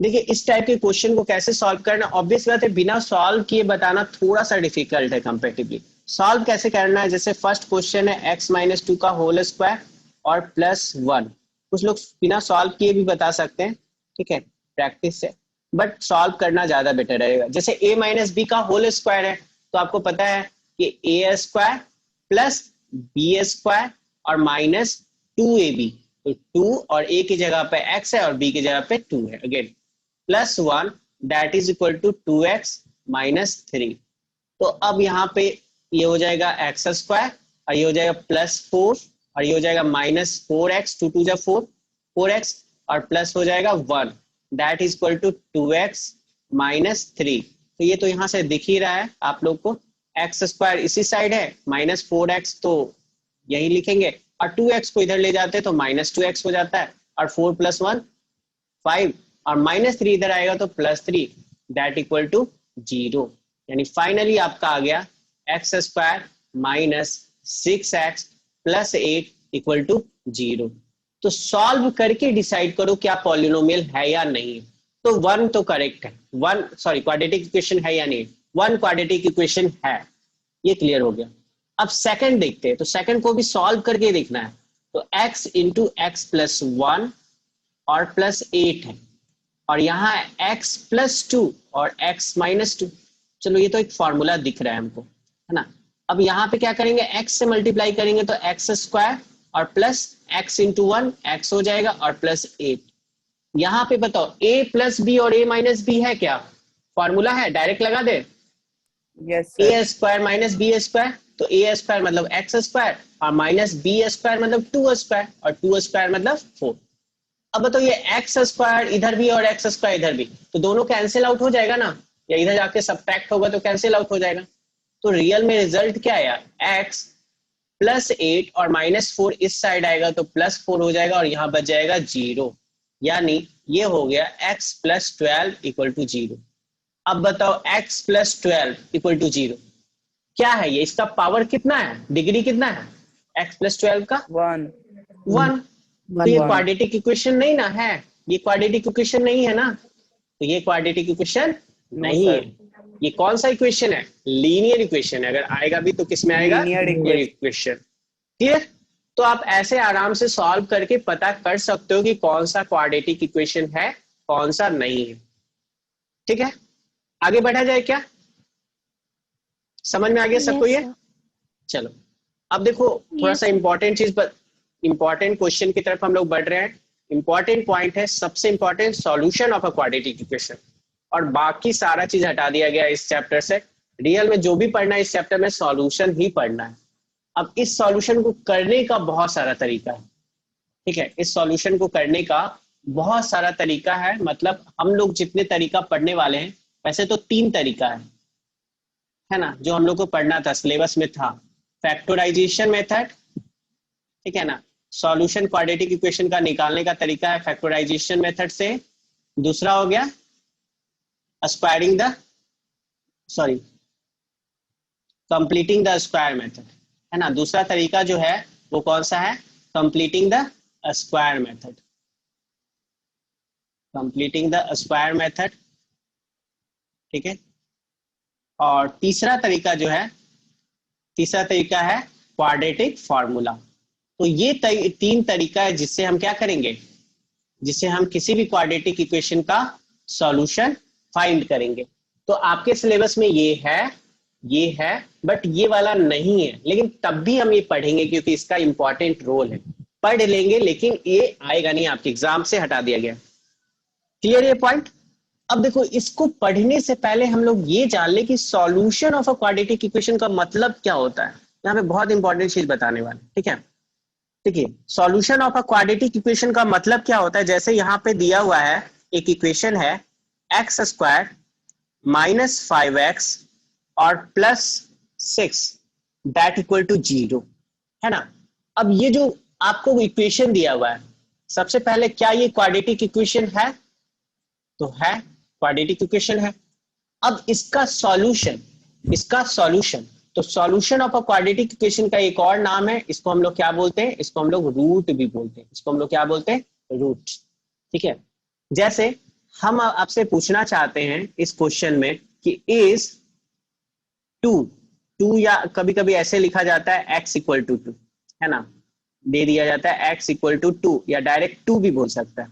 देखिए इस टाइप के क्वेश्चन को कैसे सॉल्व करना, ऑब्वियस बात है बिना सॉल्व किए बताना थोड़ा सा डिफिकल्ट है कंपैरेटिवली। सॉल्व कैसे करना है, जैसे फर्स्ट क्वेश्चन है x-2 का होल स्क्वायर और +1, कुछ लोग बिना सॉल्व किए भी बता सकते हैं, ठीक है, प्रैक्टिस से, बट सॉल्व करना ज्यादा बेटर रहेगा। जैसे a-b का होल स्क्वायर है तो आपको पता है कि a² प्लस b² और -2ab, तो 2 और a की जगह पे x है और b की जगह पे 2 है, again +1 that is equal to 2x -3। तो अब यहाँ पे ये हो जाएगा x² और ये हो जाएगा +4 और ये हो जाएगा -4x, 2 2 जा 4, 4x और प्लस हो जाएगा 1 that is equal to 2x -3। तो ये तो यहाँ से दिख ही रहा है आप लोग को, x² इसी साइड है, -4x तो यही लिखेंगे और 2x को इधर ले जाते हैं तो -2x हो जाता है और 4 + 1 5 और -3 इधर आएगा तो +3 दैट इक्वल टू 0। यानी फाइनली आपका आ गया x² -6x + 8 इक्वल टू 0। तो सॉल्व करके डिसाइड करो क्या पॉलिनोमियल है या नहीं। तो 1 तो करेक्ट है, 1 सॉरी क्वाड्रेटिक इक्वेशन है या नहीं, 1 क्वाड्रेटिक इक्वेशन है, ये क्लियर हो गया। अब सेकंड देखते हैं, तो सेकंड को भी सॉल्व करके देखना है। तो x इंटू x + 1 और +8 है और यहाँ x + 2 और x -2। चलो ये तो एक फॉर्मूला दिख रहा है हमको, है ना। अब यहाँ पे क्या करेंगे, x से मल्टीप्लाई करेंगे तो x² और प्लस x इंटू 1 x हो जाएगा और +8। यहाँ पे बताओ a + b और a - b है क्या, फॉर्मूला है, डायरेक्ट लगा दे। Yes a² sir. -b², तो a² मतलब x² और -b² मतलब 2² और 2² मतलब 4। अब बताओ ये x² इधर भी और x² इधर भी, तो दोनों कैंसिल आउट हो जाएगा ना, या इधर जाके सब्ट्रैक्ट होगा तो कैंसिल आउट हो जाएगा। तो रियल में रिजल्ट क्या है, x +8 और -4 इस साइड आएगा तो +4 हो जाएगा और यहाँ बच जाएगा 0, यानी ये हो गया x + 12 = 0। अब बताओ x + 12 = 0 क्या है, ये इसका पावर कितना है, डिग्री कितना है x + 12 का 1 1। तो ये क्वाड्रेटिक इक्वेशन नहीं ना है, ये क्वाड्रेटिक इक्वेशन नहीं है ना, तो ये क्वाड्रेटिक इक्वेशन नहीं है। ये कौन सा इक्वेशन है, लीनियर इक्वेशन है। अगर आएगा भी तो किस में आएगा, लीनियर लीनियर इक्वेशन। क्लियर, तो आप ऐसे आराम से सॉल्व करके पता कर सकते हो कि कौन सा क्वाड्रेटिक इक्वेशन है, कौन सा नहीं है। ठीक है, आगे बढ़ा जाए क्या? समझ में आ गया सबको ये? चलो अब देखो थोड़ा सा इंपॉर्टेंट चीज, इंपॉर्टेंट क्वेश्चन की तरफ हम लोग बढ़ रहे हैं। इंपॉर्टेंट पॉइंट है, सबसे important solution of a quadratic equation, और बाकी सारा चीज हटा दिया गया इस चैप्टर से। रियल में जो भी पढ़ना है इस चैप्टर में सॉल्यूशन ही पढ़ना है। अब इस सॉल्यूशन को करने का बहुत सारा तरीका है। ठीक है, इस सॉल्यूशन को करने का बहुत सारा तरीका है, मतलब हम लोग जितने तरीका पढ़ने वाले हैं, वैसे तो 3 तरीका है ना, जो हम लोग को पढ़ना था, सिलेबस में था। फैक्टराइजेशन मेथड, ठीक है ना, सॉल्यूशन क्वाड्रेटिक इक्वेशन का निकालने का तरीका है फैक्टराइजेशन मेथड से। दूसरा हो गया squaring the completing the square method, है ना। दूसरा तरीका जो है वो कौन सा है? Completing the square method, completing the square method. ठीक है, और तीसरा तरीका जो है, तीसरा तरीका है क्वाड्रेटिक फॉर्मूला। तो ये 3 तरीका है जिससे हम क्या करेंगे, जिससे हम किसी भी क्वाड्रेटिक इक्वेशन का सॉल्यूशन फाइंड करेंगे। तो आपके सिलेबस में ये है, बट ये वाला नहीं है, लेकिन तब भी हम ये पढ़ेंगे क्योंकि इसका इंपॉर्टेंट रोल है। पढ़ लेंगे, लेकिन ये आएगा नहीं, आपके एग्जाम से हटा दिया गया। क्लियर ये पॉइंट? अब देखो, इसको पढ़ने से पहले हम लोग ये जान ले कि solution of a quadratic equation का मतलब क्या होता है। यहाँ पे बहुत इंपॉर्टेंट चीज बताने वाले, ठीक है। देखिए, solution of a quadratic equation का मतलब क्या होता है। जैसे यहाँ पे दिया हुआ है एक इक्वेशन है, एक्स स्क्वायर माइनस 5x और प्लस 6 दैट इक्वल टू 0, है ना। अब ये जो आपको इक्वेशन दिया हुआ है, सबसे पहले क्या ये क्वाड्रेटिक इक्वेशन है? तो है, क्वाड्रेटिक इक्वेशन है। अब इसका सॉल्यूशन, तो solution of a quadratic equation का एक और नाम है, इसको हम लोग क्या बोलते हैं? इसको हम लोग रूट भी बोलते हैं। इसको हम लोग क्या बोलते हैं? रूट। ठीक है, जैसे हम आपसे पूछना चाहते हैं इस क्वेश्चन में कि इज 2 या कभी कभी ऐसे लिखा जाता है x इक्वल टू 2, है ना, दे दिया जाता है x इक्वल टू 2, या डायरेक्ट 2 भी बोल सकता है।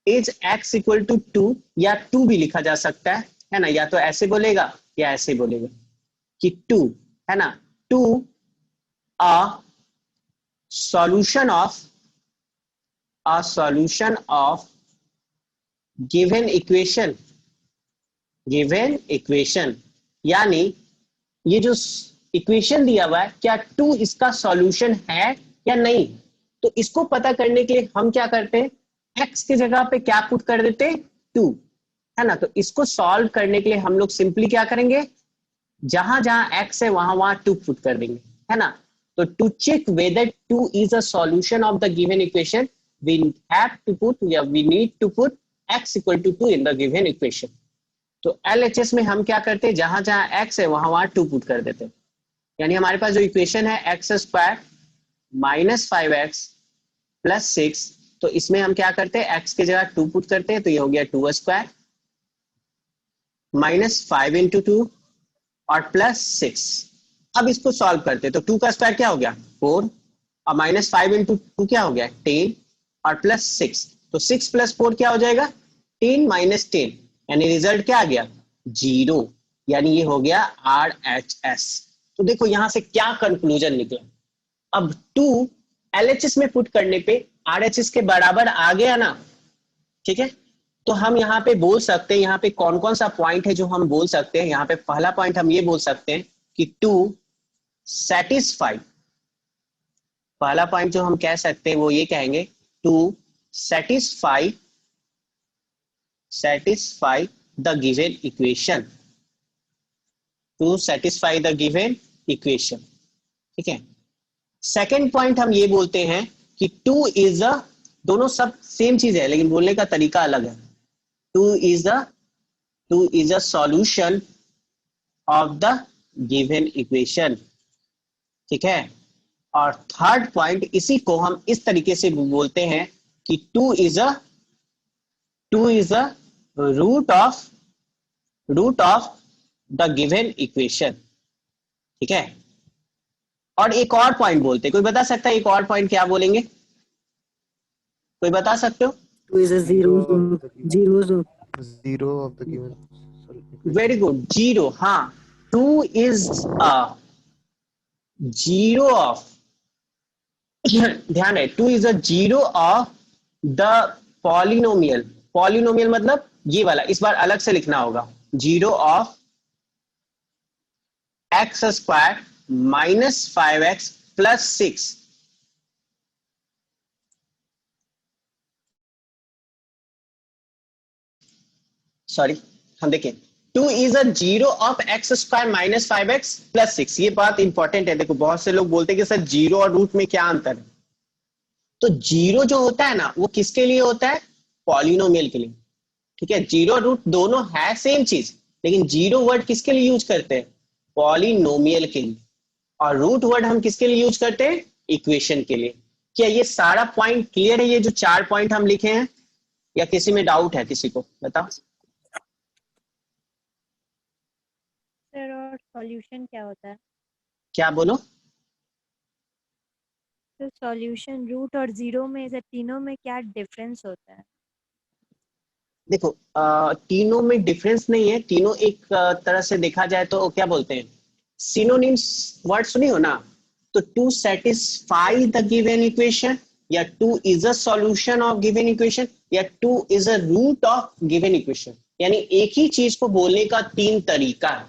इज x इक्वल टू 2 या 2 भी लिखा जा सकता है ना, या तो ऐसे बोलेगा या ऐसे बोलेगा कि 2, है ना, 2 a solution of given equation, यानी ये जो इक्वेशन दिया हुआ है, क्या 2 इसका सॉल्यूशन है या नहीं। तो इसको पता करने के लिए हम क्या करते हैं, x की जगह पे क्या पुट कर देते हैं? 2, है ना। तो इसको सॉल्व करने के लिए हम लोग सिंपली क्या करेंगे, जहां जहां x है वहां वहां 2 पुट कर देंगे, है ना। तो to check whether 2 is a solution of the given equation, we have to put, या we need to put x equal to 2 in the given equation. तो LHS में हम क्या करते हैं, जहां जहां x है वहां वहां 2 पुट कर देते हैं। यानी हमारे पास जो इक्वेशन है x square minus 5x plus 6, तो इसमें हम क्या करते हैं, x की जगह 2 पुट करते हैं, तो ये हो गया 2 स्क्वायर माइनस 5 इंटू 2 और प्लस 6। अब इसको सॉल्व करते हैं, तो 2 का स्क्वायर क्या हो गया 4, और माइनस 5 इंटू 2 क्या हो गया 10, और प्लस 6, तो 6 प्लस 4 क्या हो जाएगा 10 माइनस 10, यानी रिजल्ट क्या आ गया 0, यानी ये हो गया RHS। तो देखो यहां से क्या कंक्लूजन निकला। अब 2 LHS में पुट करने पे RHS के बराबर आ गया ना, ठीक है। तो हम यहाँ पे बोल सकते हैं, यहाँ पे कौन कौन सा पॉइंट है जो हम बोल सकते हैं। यहाँ पे पहला पॉइंट हम ये बोल सकते हैं कि 2 सैटिस्फाई, पहला पॉइंट जो हम कह सकते हैं वो ये कहेंगे, to satisfy the given equation, to satisfy the given equation, ठीक है। सेकेंड पॉइंट हम ये बोलते हैं कि 2 इज अ, दोनों सब सेम चीज है लेकिन बोलने का तरीका अलग है। 2 is a solution of the given equation, ठीक है। और थर्ड पॉइंट, इसी को हम इस तरीके से बोलते हैं कि 2 is a root of the given equation, ठीक है। और एक और पॉइंट बोलते हैं, कोई बता सकता है एक और पॉइंट क्या बोलेंगे? कोई बता सकते हो? 2 is a zero zone. Zero of the given very good, zero. हाँ, 2 इज अ जीरो ऑफ, ध्यान है, 2 is a zero of the polynomial. Polynomial मतलब ये वाला, इस बार अलग से लिखना होगा, zero of x square minus 5x plus 6। Sorry, हम देखें, 2 is a zero of x square minus 5x plus 6। ये बात इंपॉर्टेंट है, देखो बहुत से लोग बोलते हैं कि सर जीरो और रूट में क्या अंतर है। तो जीरो जो होता है ना, वो किसके लिए होता है? पॉलिनोमियल के लिए। ठीक है, जीरो और रूट दोनों है सेम चीज, लेकिन जीरो वर्ड किसके लिए यूज करते हैं? पॉलिनोमियल के लिए। और रूट वर्ड हम किसके लिए यूज करते हैं? इक्वेशन के लिए। क्या ये सारा पॉइंट क्लियर है? ये जो 4 पॉइंट हम लिखे हैं, या किसी में डाउट है? किसी को बताओ। सर और सॉल्यूशन क्या होता है? क्या बोलो? तो सॉल्यूशन रूट और जीरो में से तीनों में क्या डिफरेंस होता है? देखो तीनों में डिफरेंस नहीं है, तीनों एक तरह से देखा जाए तो क्या बोलते हैं, सिनोनिम्स वर्ड सुनी हो ना। तो two satisfy the given equation, या two is a solution of given equation, या two is a root of given equation. यानी एक ही चीज को बोलने का 3 तरीका है,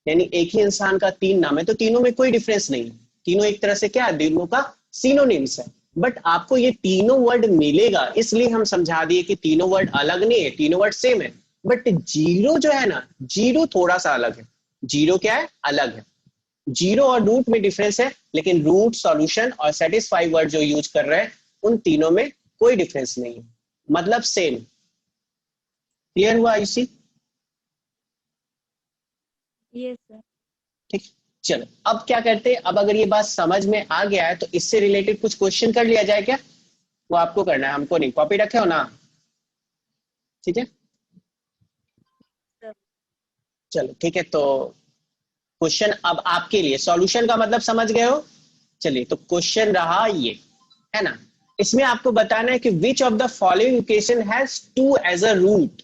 यानी एक ही इंसान का 3 नाम है। तो तीनों में कोई डिफरेंस नहीं है, तीनों एक तरह से क्या है, तीनों का सिनोनिम्स है। बट आपको ये तीनों वर्ड मिलेगा, इसलिए हम समझा दिए कि तीनों वर्ड अलग नहीं है, तीनों वर्ड सेम है। बट जीरो जो है ना, जीरो थोड़ा सा अलग है। जीरो क्या है? अलग है। जीरो और रूट में डिफरेंस है, लेकिन रूट, सॉल्यूशन और सेटिस्फाई वर्ड जो यूज कर रहे हैं, उन तीनों में कोई डिफरेंस नहीं है, मतलब सेम। क्लियर हुआ इसी? Yes sir. ठीक, चलो अब क्या करते हैं, अब अगर ये बात समझ में आ गया है तो इससे रिलेटेड कुछ क्वेश्चन कर लिया जाए क्या? वो आपको करना है, हमको नहीं। कॉपी रखे हो ना? ठीक है, चलो ठीक है। तो क्वेश्चन अब आपके लिए, सॉल्यूशन का मतलब समझ गए हो? चलिए, तो क्वेश्चन रहा ये, है ना। इसमें आपको बताना है कि which of the following equation has 2 as a root.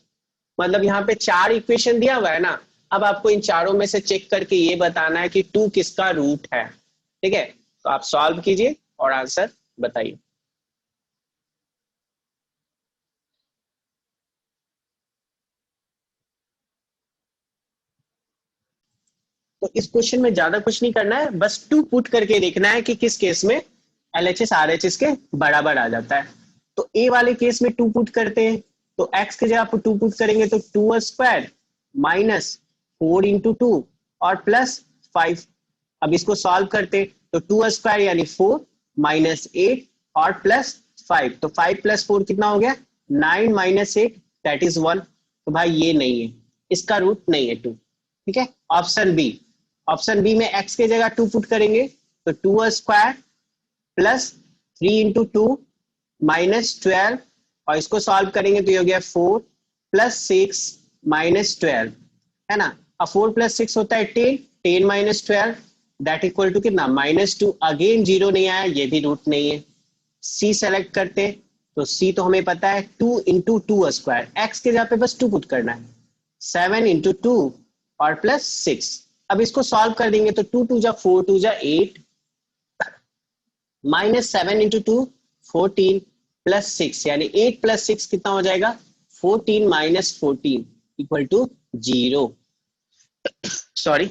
मतलब यहाँ पे 4 इक्वेशन दिया हुआ है ना, अब आपको इन चारों में से चेक करके ये बताना है कि 2 किसका रूट है। ठीक है, तो आप सॉल्व कीजिए और आंसर बताइए। तो इस क्वेश्चन में ज्यादा कुछ नहीं करना है, बस 2 पुट करके देखना है कि किस केस में LHS RHS के बराबर आ जाता है। तो ए वाले केस में 2 पुट करते हैं, तो x के जगह आप 2 पुट करेंगे तो 2 स्क्वायर माइनस 4 इंटू 2 और प्लस 5। अब इसको सॉल्व करते तो 2 स्क्वायर यानी 4 माइनस 8 और प्लस 5, तो 5 प्लस 4 कितना हो गया? 9 माइनस 8 दैट इज 1। तो भाई ये नहीं है, इसका रूट नहीं है 2। ठीक है, ऑप्शन बी। ऑप्शन बी में x के जगह 2 पुट करेंगे तो 2 स्क्वायर प्लस 3 इंटू 2 माइनस 12, और इसको सॉल्व करेंगे तो ये हो गया 4 प्लस 6 माइनस 12, है ना। अब 4 प्लस 6 होता है 10, 10 माइनस 12 दैट इक्वल टू कितना? -2। अगेन जीरो नहीं आया, ये भी रूट नहीं है। सी सेलेक्ट करते तो सी तो हमें पता है 2 इंटू 2 स्क्वायर, एक्स के जगह पे बस 2 पुट करना है, 7 इंटू 2 और प्लस 6। अब इसको सॉल्व कर देंगे तो 2 2 जा 4 2 जा 8 माइनस 7 इंटू 2 14 प्लस 6, यानी 8 प्लस 6 कितना हो जाएगा? 14 माइनस 14 इक्वल टू 0। सॉरी,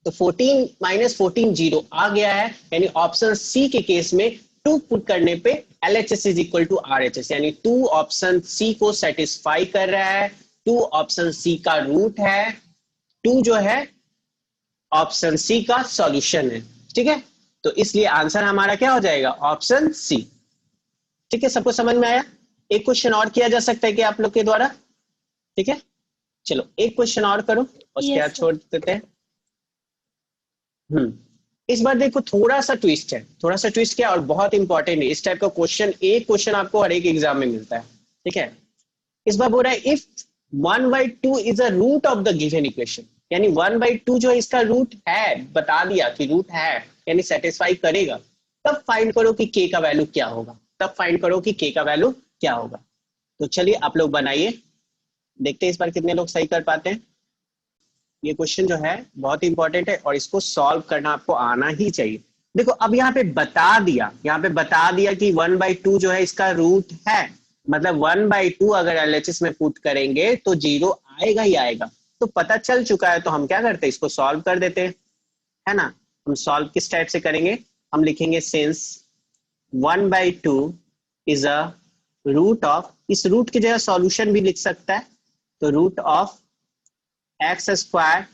तो 14 माइनस 14 0 आ गया है, यानी ऑप्शन सी के केस में 2 पुट करने पे LHS is equal to RHS, यानी 2 ऑप्शन सी को सेटिस्फाई कर रहा है, 2 ऑप्शन सी का रूट है, 2 जो है ऑप्शन सी का सॉल्यूशन है। ठीक है, तो इसलिए आंसर हमारा क्या हो जाएगा? Option C. ठीक है, सबको समझ में आया? एक क्वेश्चन और किया जा सकता है कि आप लोग के द्वारा? ठीक है, चलो एक क्वेश्चन और करो, उसके बाद छोड़ देते हैं। इस बार देखो थोड़ा सा ट्विस्ट है, थोड़ा सा ट्विस्ट क्या, और बहुत इंपॉर्टेंट है। इस टाइप का क्वेश्चन, एक क्वेश्चन आपको हर एक एग्जाम में मिलता है। ठीक है, इस बार बोल रहा है if 1/2 is a root of the given equation, यानी 1/2 जो है इसका रूट है, बता दिया कि रूट है यानी सेटिस्फाई करेगा। तब फाइंड करो कि k का वैल्यू क्या होगा, तब फाइंड करो कि k का वैल्यू क्या होगा। तो चलिए आप लोग बनाइए, देखते हैं इस बार कितने लोग सही कर पाते हैं। ये क्वेश्चन जो है बहुत इंपॉर्टेंट है और इसको सॉल्व करना आपको आना ही चाहिए। देखो अब यहाँ पे बता दिया, यहाँ पे बता दिया कि 1/2 जो है इसका रूट है, मतलब 1/2 अगर LHS में पुट करेंगे तो 0 आएगा ही आएगा। तो पता चल चुका है, तो हम क्या करते हैं, इसको सॉल्व कर देते हैं, है ना। हम सॉल्व किस टाइप से करेंगे, हम लिखेंगे since 1/2 is a root of, इस रूट की जगह सॉल्यूशन भी लिख सकता है, तो root of x square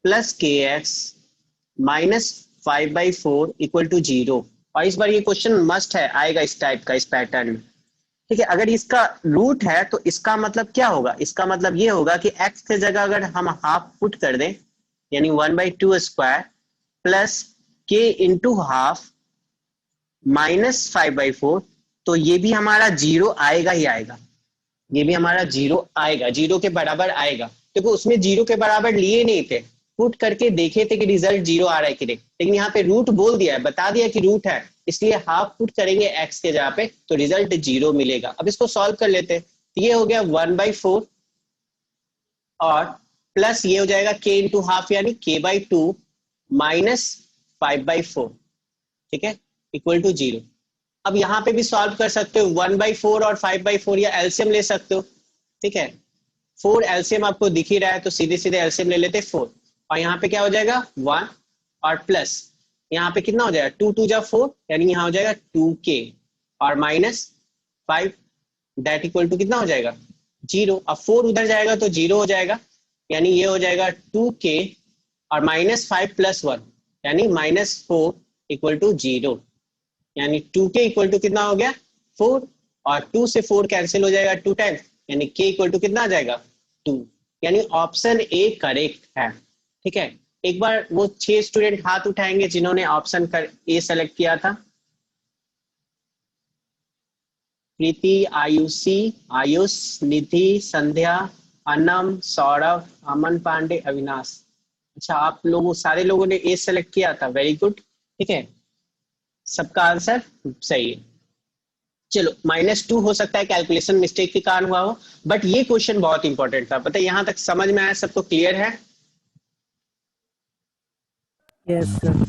plus के एक्स माइनस 5/4 इक्वल टू 0। और इस बार ये क्वेश्चन मस्ट है, आएगा इस टाइप का, इस पैटर्न में, ठीक है। अगर इसका रूट है तो इसका मतलब क्या होगा, इसका मतलब ये होगा कि x की जगह अगर हम हाफ पुट कर दें, यानी 1/2 square plus k into half minus 5/4, तो ये भी हमारा 0 आएगा ही आएगा, ये भी हमारा 0 आएगा, 0 के बराबर आएगा। देखो उसमें 0 के बराबर लिए नहीं थे, पुट करके देखे थे कि रिजल्ट 0 आ रहा है कि नहीं, लेकिन यहाँ पे रूट बोल दिया है, बता दिया कि रूट है, इसलिए हाफ पुट करेंगे x के जगह पे तो रिजल्ट 0 मिलेगा। अब इसको सॉल्व कर लेते हैं, तो ये हो गया 1/4 और प्लस ये हो जाएगा k इंटू हाफ यानी k/2 माइनस 5/4, ठीक है, इक्वल टू 0। अब यहाँ पे भी सॉल्व कर सकते हो, 1/4 और 5/4 या एलसीएम ले सकते हो, ठीक है। 4 एलसीएम आपको दिख ही रहा है तो सीधे सीधे एलसीएम ले लेते 4, और यहाँ पे क्या हो जाएगा 1 और प्लस यहाँ पे कितना हो जाएगा 2 2 जा 4 यानी यहाँ हो जाएगा 2k और माइनस 5 दैट इक्वल टू कितना हो जाएगा 0। अब 4 उधर जाएगा तो 0 हो जाएगा, यानी ये हो जाएगा 2k और माइनस 5 प्लस 1 यानी -4 इक्वल टू 0, यानी 2k इक्वल टू कितना हो गया 4 और 2 से 4 कैंसिल हो जाएगा 2 टाइम्स, यानी k इक्वल टू कितना आ जाएगा 2, यानी ऑप्शन ए करेक्ट है, ठीक है। एक बार वो 6 स्टूडेंट हाथ उठाएंगे जिन्होंने ऑप्शन ए सेलेक्ट किया था। प्रीति, आयुषी, आयुष, निधि, संध्या, अनम, सौरभ, अमन पांडे, अविनाश। अच्छा आप लोगों सारे लोगों ने ए सेलेक्ट किया था, वेरी गुड, ठीक है, सबका आंसर सही है। चलो -2 हो सकता है कैलकुलेशन मिस्टेक के कारण हुआ हो, बट ये क्वेश्चन बहुत इंपॉर्टेंट था, पता है। यहाँ तक समझ में आया, सबको क्लियर है? Yes sir.